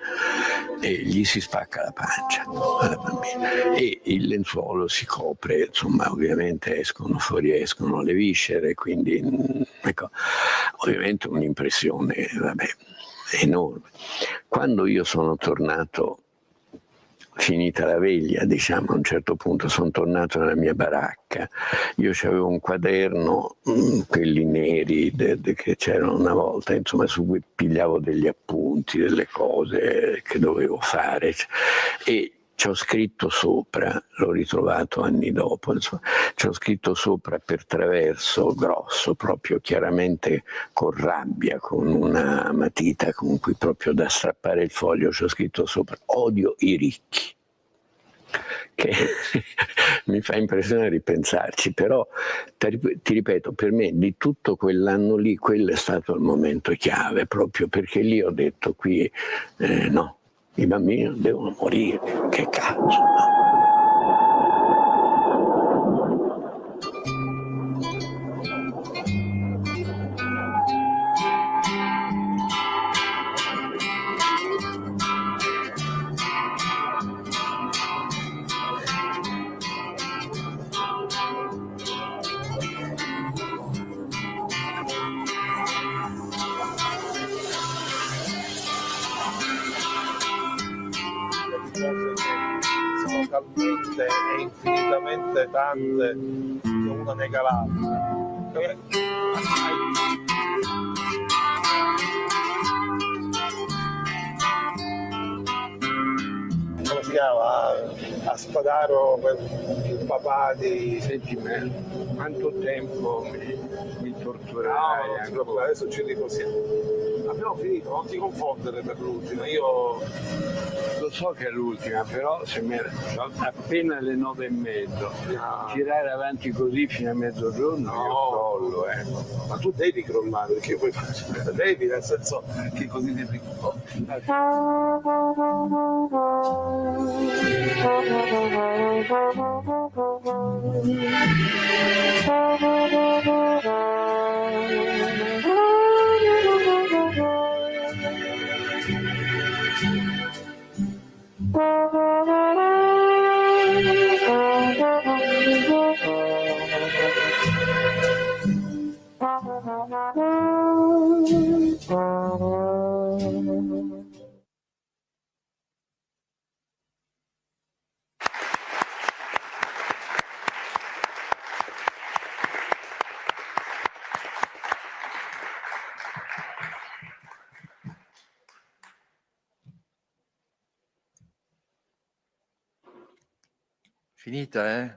e gli si spacca la pancia alla bambina e il lenzuolo si copre, insomma ovviamente fuoriescono le viscere, quindi ecco, ovviamente un'impressione enorme. Quando io sono tornato, finita la veglia, diciamo, a un certo punto sono tornato nella mia baracca, io c'avevo un quaderno, quelli neri che c'erano una volta, insomma, su cui pigliavo degli appunti, delle cose che dovevo fare, e ci ho scritto sopra, l'ho ritrovato anni dopo, insomma, ci ho scritto sopra per traverso grosso, proprio chiaramente con rabbia, con una matita con cui proprio da strappare il foglio, ci ho scritto sopra: odio i ricchi. Che mi fa impressione ripensarci, però ti ripeto, per me di tutto quell'anno lì, quello è stato il momento chiave, proprio perché lì ho detto qui no, i bambini devono morire, che cazzo, no? Sono talmente e infinitamente tante che una nega l'altra. Come si chiama? A Spadaro, il papà di... Senti, quanto tempo mi torturerai? No, non ti preoccupare, adesso ci riposiamo. Abbiamo finito, non ti confondere per l'ultima, io... Lo so che è l'ultima, però se appena le 9:30, tirare avanti così fino a mezzogiorno, no, io crollo, Ma tu devi crollare, perché poi devi, nel senso che così devi... Finita, eh?